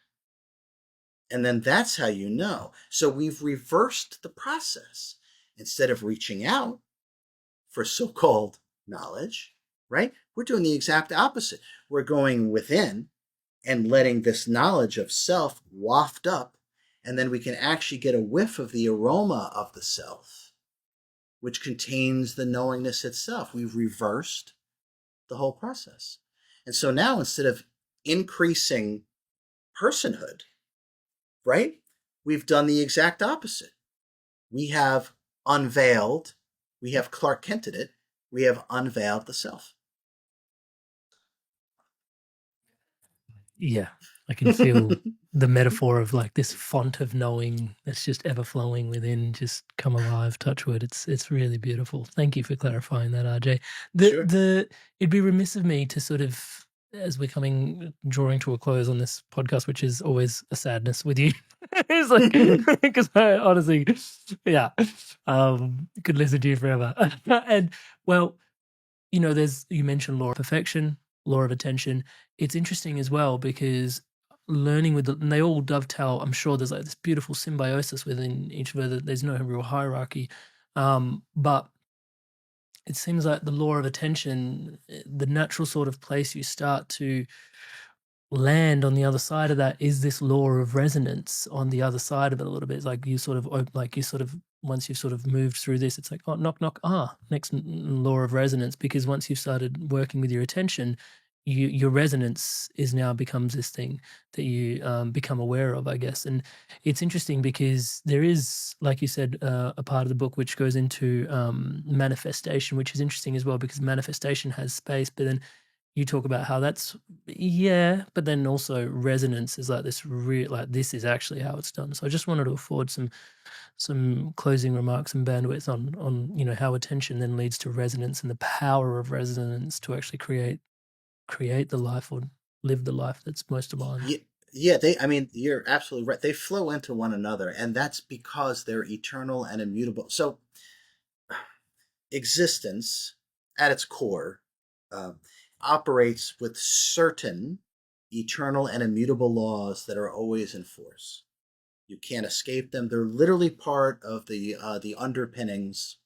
And then that's how you know. So we've reversed the process. Instead of reaching out for so called knowledge, right? We're doing the exact opposite. We're going within and letting this knowledge of self waft up. And then we can actually get a whiff of the aroma of the self, which contains the knowingness itself. We've reversed the whole process. And so now instead of increasing personhood, right, we've done the exact opposite. We have unveiled, we have Clark Kented it, we have unveiled the self. Yeah, I can feel the metaphor of like this font of knowing that's just ever flowing within just come alive, touch wood. It's really beautiful. Thank you for clarifying that, RJ. Sure. The it'd be remiss of me to sort of, as we're coming drawing to a close on this podcast, which is always a sadness with you. It's like because I honestly, yeah, could listen to you forever. And well, there's, you mentioned law of perfection, law of attention. It's interesting as well because learning with and they all dovetail. I'm sure there's like this beautiful symbiosis within each of it. There's no real hierarchy, but it seems like the law of attention, the natural sort of place you start to land on the other side of that is this law of resonance on the other side of it a little bit. It's like you sort of once you've sort of moved through this, it's like, oh, knock knock, next law of resonance, because once you've started working with your attention, your resonance is now becomes this thing that you become aware of, I guess. And it's interesting because there is, like you said, a part of the book which goes into manifestation, which is interesting as well, because manifestation has space, but then you talk about how that's, yeah, but then also resonance is like this real, like this is actually how it's done. So I just wanted to afford some closing remarks and bandwidth on how attention then leads to resonance and the power of resonance to actually create the life or live the life that's most aligned. Yeah, yeah, I mean, you're absolutely right. They flow into one another, and that's because they're eternal and immutable. So, existence at its core uh, operates with certain eternal and immutable laws that are always in force. You can't escape them. They're literally part of the underpinnings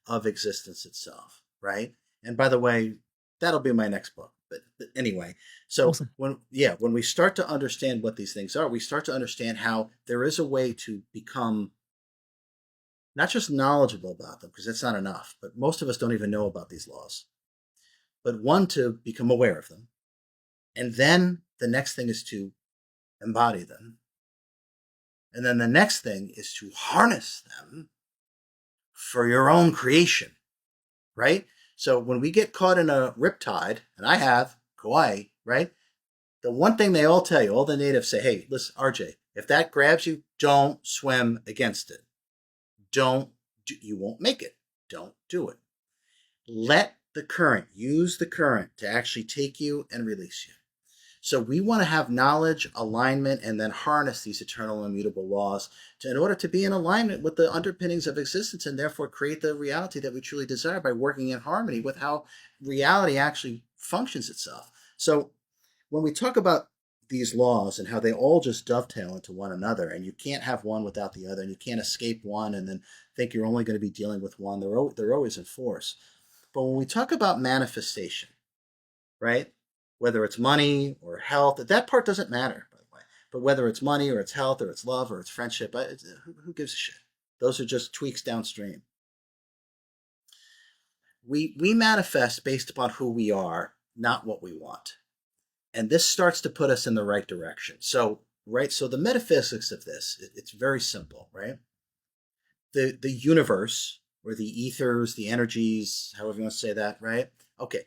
of existence itself, right? And by the way, that'll be my next book. But anyway, so Awesome. when we start to understand what these things are, we start to understand how there is a way to become not just knowledgeable about them, because that's not enough, but most of us don't even know about these laws. But one, to become aware of them. And then the next thing is to embody them. And then the next thing is to harness them for your own creation, right? So when we get caught in a riptide, and I have, Kauai, right? The one thing they all tell you, all the natives say, hey, listen, RJ, if that grabs you, don't swim against it. You won't make it. Don't do it. Let the current, use the current to actually take you and release you. So we want to have knowledge, alignment, and then harness these eternal and immutable laws in order to be in alignment with the underpinnings of existence and therefore create the reality that we truly desire by working in harmony with how reality actually functions itself. So when we talk about these laws and how they all just dovetail into one another, and you can't have one without the other, and you can't escape one and then think you're only going to be dealing with one, they're always in force. But when we talk about manifestation, right? Whether it's money or health, that part doesn't matter, by the way. But whether it's money or it's health or it's love or it's friendship, who gives a shit? Those are just tweaks downstream. We manifest based upon who we are, not what we want. And this starts to put us in the right direction. So, right, so the metaphysics of this, it's very simple, right? The universe, or the ethers, the energies, however you want to say that, right? Okay,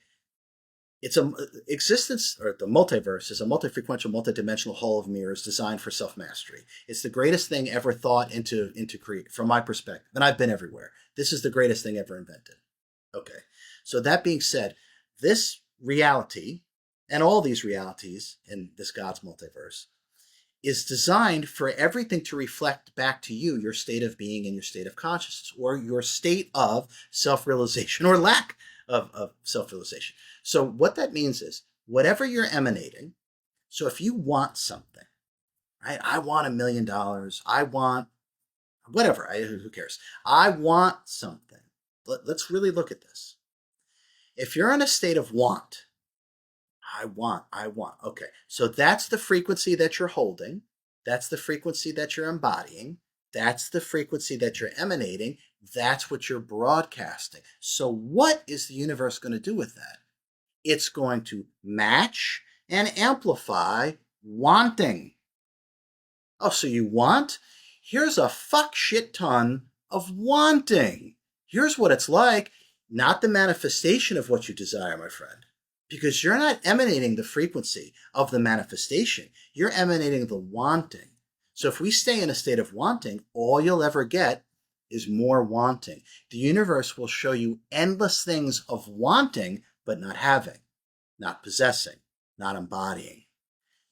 it's a existence, or the multiverse is a multi-frequential, multi-dimensional hall of mirrors designed for self-mastery. It's the greatest thing ever thought into create from my perspective, and I've been everywhere. This is the greatest thing ever invented. Okay, so that being said, this reality and all these realities in this God's multiverse is designed for everything to reflect back to you your state of being and your state of consciousness, or your state of self-realization or lack of self-realization. So what that means is whatever you're emanating, so if you want something, right? I want $1 million. I want whatever. Who cares? I want something. Let's really look at this. If you're in a state of want, I want. Okay. So that's the frequency that you're holding. That's the frequency that you're embodying. That's the frequency that you're emanating. That's what you're broadcasting. So, what is the universe going to do with that? It's going to match and amplify wanting. Oh, so you want? Here's a fuck shit ton of wanting. Here's what it's like, not the manifestation of what you desire, my friend. Because you're not emanating the frequency of the manifestation, you're emanating the wanting. So if we stay in a state of wanting, all you'll ever get is more wanting. The universe will show you endless things of wanting, but not having, not possessing, not embodying.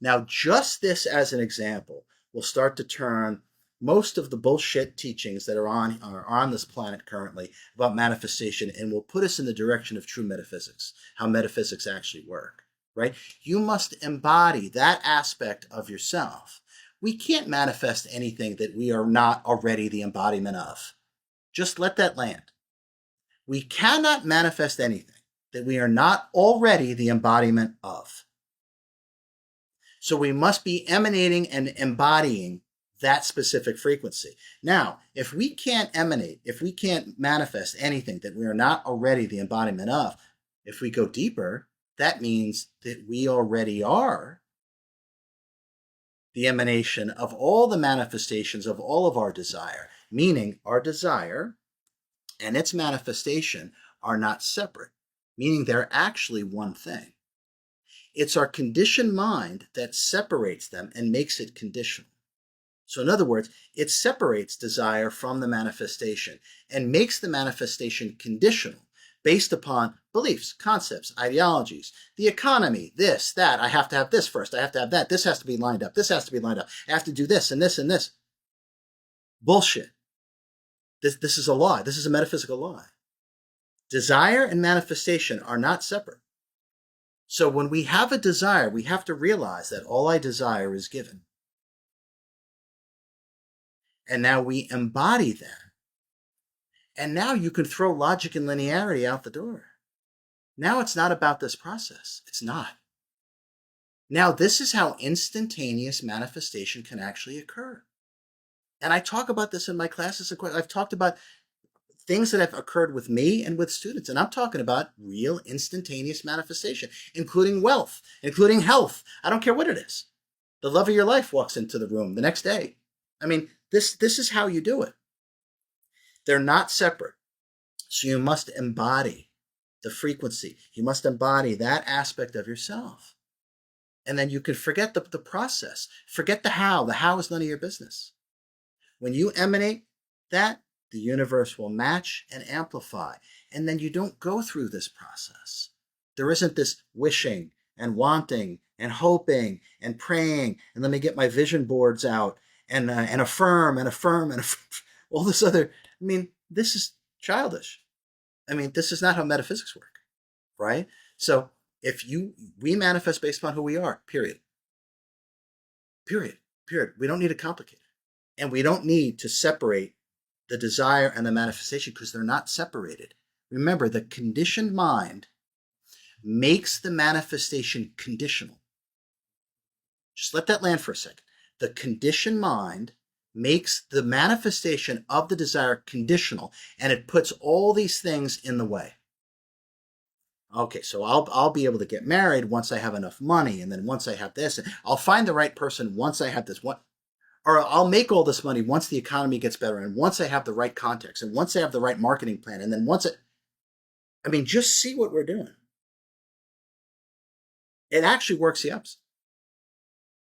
Now, just this as an example will start to turn most of the bullshit teachings that are on this planet currently about manifestation and will put us in the direction of true metaphysics, how metaphysics actually work, right? You must embody that aspect of yourself. We can't manifest anything that we are not already the embodiment of. Just let that land. We cannot manifest anything that we are not already the embodiment of. So we must be emanating and embodying that specific frequency. Now, if we can't emanate, if we can't manifest anything that we are not already the embodiment of, if we go deeper, that means that we already are the emanation of all the manifestations of all of our desire, meaning our desire and its manifestation are not separate, meaning they're actually one thing. It's our conditioned mind that separates them and makes it conditional. So, in other words, it separates desire from the manifestation and makes the manifestation conditional based upon beliefs, concepts, ideologies, the economy, this, that. I have to have this first. I have to have that. This has to be lined up. This has to be lined up. I have to do this and this and this. Bullshit. This is a lie. This is a metaphysical lie. Desire and manifestation are not separate. So when we have a desire, we have to realize that all I desire is given. And now we embody that. And now you can throw logic and linearity out the door. Now it's not about this process. It's not. Now this is how instantaneous manifestation can actually occur. And I talk about this in my classes. I've talked about things that have occurred with me and with students. And I'm talking about real instantaneous manifestation, including wealth, including health. I don't care what it is. The love of your life walks into the room the next day. I mean, this is how you do it. They're not separate. So you must embody the frequency. You must embody that aspect of yourself. And then you can forget the process. Forget the how. The how is none of your business. When you emanate that, the universe will match and amplify. And then you don't go through this process. There isn't this wishing and wanting and hoping and praying. And let me get my vision boards out and affirm and affirm and affirm. All this other. I mean, this is childish. I mean, this is not how metaphysics work, right? So we manifest based upon who we are, period. Period. Period. We don't need to complicate it. And we don't need to separate the desire and the manifestation because they're not separated. Remember, the conditioned mind makes the manifestation conditional. Just let that land for a second. The conditioned mind makes the manifestation of the desire conditional, and it puts all these things in the way. Okay, so I'll be able to get married once I have enough money, and then once I have this, and I'll find the right person once I have this one. Or I'll make all this money once the economy gets better, and once I have the right contacts, and once I have the right marketing plan, and then I mean, just see what we're doing. It actually works the opposite.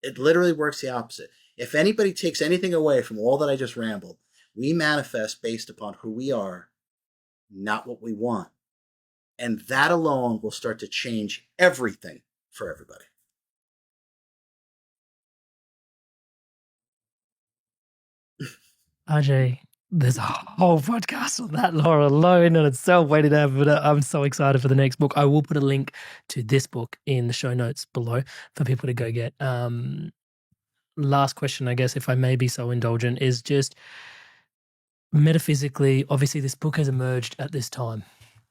It literally works the opposite. If anybody takes anything away from all that I just rambled, we manifest based upon who we are, not what we want. And that alone will start to change everything for everybody. RJ, there's a whole podcast on that law alone and it's so waiting to have, but I'm so excited for the next book. I will put a link to this book in the show notes below for people to go get. Last question, I guess, if I may be so indulgent, is just metaphysically, obviously this book has emerged at this time.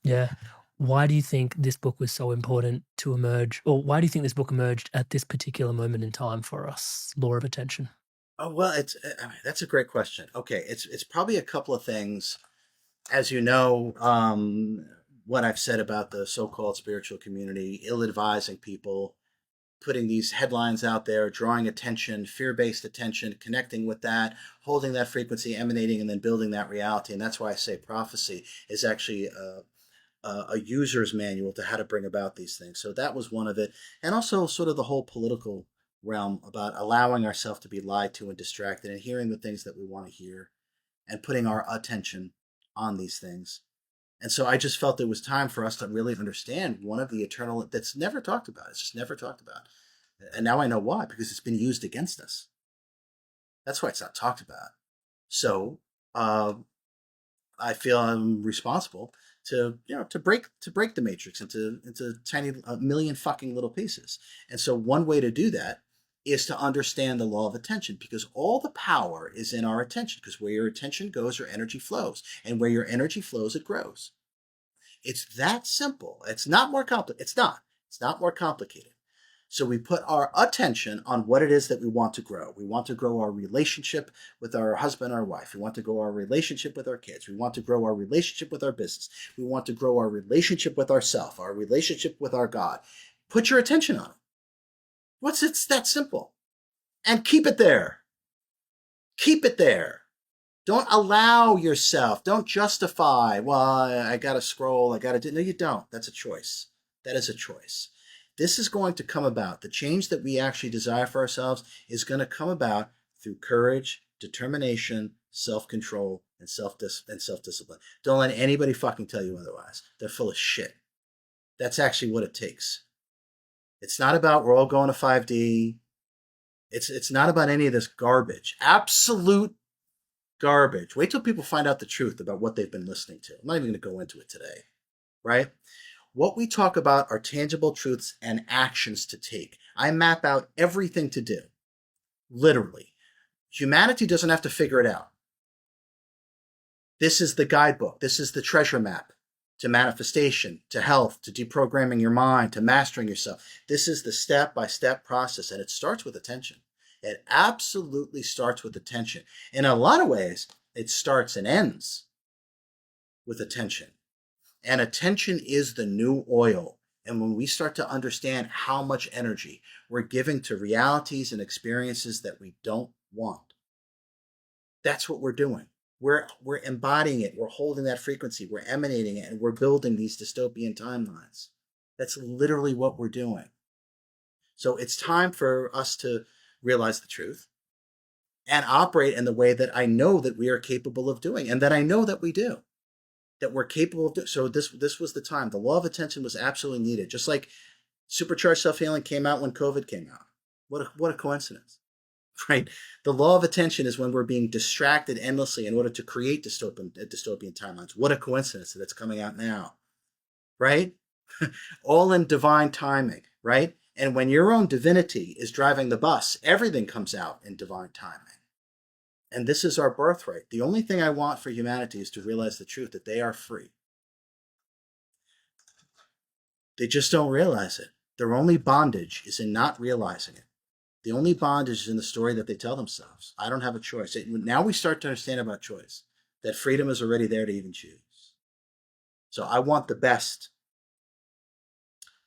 Yeah. Why do you think this book was so important to emerge, or why do you think this book emerged at this particular moment in time for us, Law of Attention? Oh well, that's a great question. Okay, it's probably a couple of things. as you know, what I've said about the so-called spiritual community, ill-advising people, putting these headlines out there, drawing attention, fear-based attention, connecting with that, holding that frequency, emanating, and then building that reality. And that's why I say prophecy is actually a user's manual to how to bring about these things. So that was one of it, and also sort of the whole political realm about allowing ourselves to be lied to and distracted and hearing the things that we want to hear and putting our attention on these things. And so I just felt it was time for us to really understand one of the eternal that's never talked about. It's just never talked about. And now I know why, because it's been used against us. That's why it's not talked about. So uh, I feel I'm responsible to to break the matrix into tiny million fucking little pieces. And so one way to do that is to understand the law of attention, because all the power is in our attention, because where your attention goes your energy flows, and where your energy flows it grows. It's that simple. It's not more complicated. It's not more complicated. So we put our attention on what it is that we want to grow. We want to grow our relationship with our husband, our wife. We want to grow our relationship with our kids. We want to grow our relationship with our business. We want to grow our relationship with ourself, our relationship with our God. Put your attention on it. It's that simple. And keep it there. Keep it there. Don't allow yourself. Don't justify. Well, I got to scroll. I got to do. No, you don't. That's a choice. That is a choice. This is going to come about. The change that we actually desire for ourselves is going to come about through courage, determination, self-control, and self-discipline. Don't let anybody fucking tell you otherwise. They're full of shit. That's actually what it takes. It's not about we're all going to 5D. It's not about any of this garbage. Absolute garbage. Wait till people find out the truth about what they've been listening to. I'm not even going to go into it today, right? What we talk about are tangible truths and actions to take. I map out everything to do, literally. Humanity doesn't have to figure it out. This is the guidebook. This is the treasure map to manifestation, to health, to deprogramming your mind, to mastering yourself. This is the step-by-step process, and it starts with attention. It absolutely starts with attention. In a lot of ways, it starts and ends with attention. And attention is the new oil. And when we start to understand how much energy we're giving to realities and experiences that we don't want, that's what we're doing. We're embodying it. We're holding that frequency. We're emanating it, and we're building these dystopian timelines. That's literally what we're doing. So it's time for us to realize the truth and operate in the way that I know that we are capable of doing, and that I know that we do, that we're capable of doing. So this was the time. The law of attention was absolutely needed. Just like supercharged self-healing came out when COVID came out. What a coincidence, right? The law of attention is when we're being distracted endlessly in order to create dystopian timelines. What a coincidence that it's coming out now, right? All in divine timing, right? And when your own divinity is driving the bus, everything comes out in divine timing. And this is our birthright. The only thing I want for humanity is to realize the truth, that they are free. They just don't realize it. Their only bondage is in not realizing it. The only bondage is in the story that they tell themselves. I don't have a choice. Now we start to understand about choice, that freedom is already there to even choose. So I want the best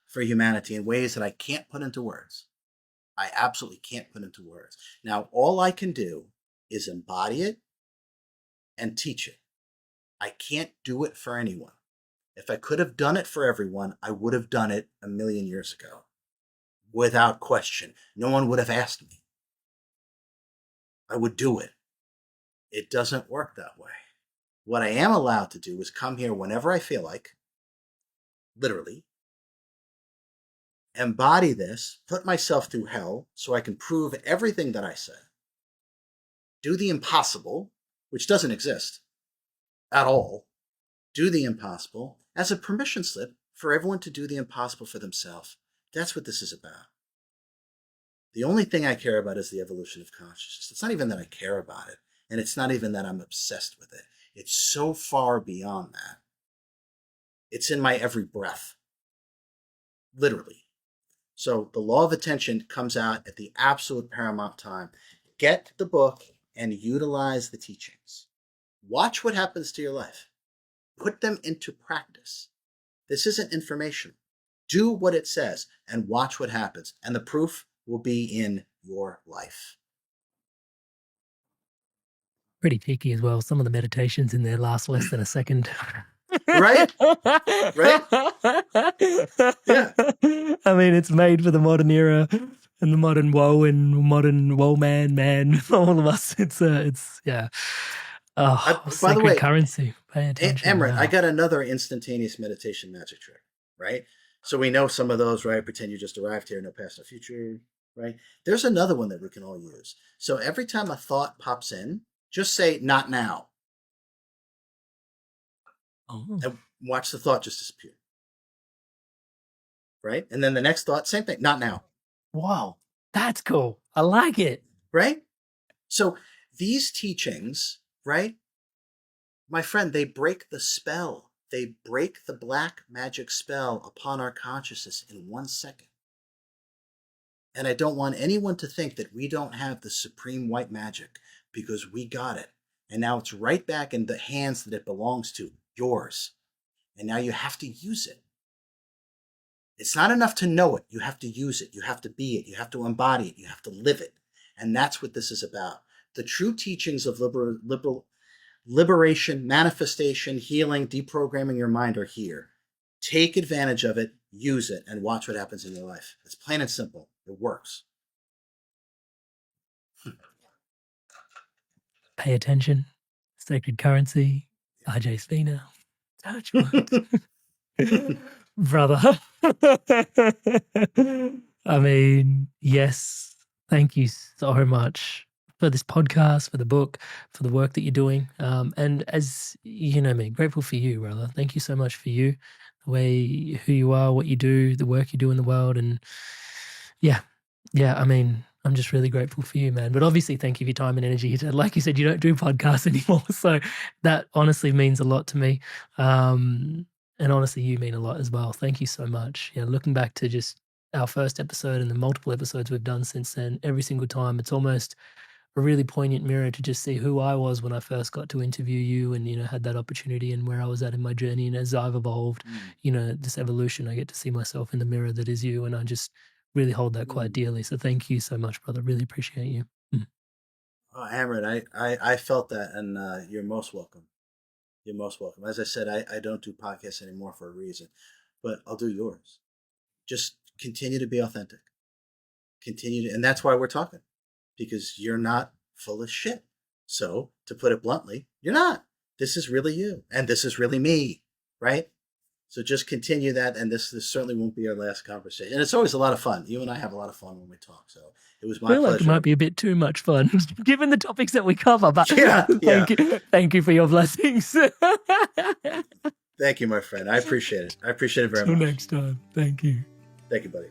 for humanity in ways that I can't put into words. I absolutely can't put into words. Now, all I can do is embody it and teach it. I can't do it for anyone. If I could have done it for everyone, I would have done it a million years ago. Without question. No one would have asked me. I would do it. It doesn't work that way. What I am allowed to do is come here whenever I feel like, literally, embody this, put myself through hell so I can prove everything that I say, do the impossible, which doesn't exist at all, do the impossible as a permission slip for everyone to do the impossible for themselves. That's what this is about. The only thing I care about is the evolution of consciousness. It's not even that I care about it, and it's not even that I'm obsessed with it. It's so far beyond that. It's in my every breath, literally. So the law of attention comes out at the absolute paramount time. Get the book and utilize the teachings. Watch what happens to your life. Put them into practice. This isn't information. Do what it says and watch what happens. And the proof will be in your life. Pretty peaky as well. Some of the meditations in there last less than a second. Right? Right? Yeah. I mean, it's made for the modern era and the modern woe and modern woe man, all of us. It's yeah. Oh, By the sacred way, currency. Pay attention. Emmerich, Wow. I got another instantaneous meditation magic trick, right? So we know some of those, right? Pretend you just arrived here, no past, no future, right? There's another one that we can all use. So every time a thought pops in, just say, not now. Oh. And watch the thought just disappear. Right? And then the next thought, same thing, not now. Wow. That's cool. I like it. Right? So these teachings, right? My friend, they break the spell. They break the black magic spell upon our consciousness in 1 second. And I don't want anyone to think that we don't have the supreme white magic, because we got it. And now it's right back in the hands that it belongs to, yours. And now you have to use it. It's not enough to know it. You have to use it. You have to be it. You have to embody it. You have to live it. And that's what this is about. The true teachings of liberation, manifestation, healing, deprogramming your mind are here. Take advantage of it, use it, and watch what happens in your life. It's plain and simple. It works. Pay attention. Sacred currency. RJ Spina. Touch wood. Brother. I mean, yes, thank you so much for this podcast, for the book, for the work that you're doing. And as you know me, grateful for you, brother. Thank you so much for you, the way who you are, what you do, the work you do in the world. And yeah, I mean, I'm just really grateful for you, man. But obviously, thank you for your time and energy. Like you said, you don't do podcasts anymore. So that honestly means a lot to me. And honestly, you mean a lot as well. Thank you so much. Yeah, looking back to just our first episode and the multiple episodes we've done since then, every single time, it's almost a really poignant mirror to just see who I was when I first got to interview you and, had that opportunity and where I was at in my journey. And as I've evolved, this evolution, I get to see myself in the mirror that is you. And I just really hold that quite dearly. So thank you so much, brother. Really appreciate you. Oh, Amrit, I felt that, and you're most welcome. You're most welcome. As I said, I don't do podcasts anymore for a reason, but I'll do yours. Just continue to be authentic. Continue to, and that's why we're talking, because you're not full of shit. So, to put it bluntly, you're not. This is really you, and this is really me, right? So just continue that, and this certainly won't be our last conversation. And it's always a lot of fun. You and I have a lot of fun when we talk. So it was my pleasure. I feel like it might be a bit too much fun, given the topics that we cover. But yeah. Thank you for your blessings. Thank you, my friend. I appreciate it. I appreciate it very much. Until next time. Thank you. Thank you, buddy.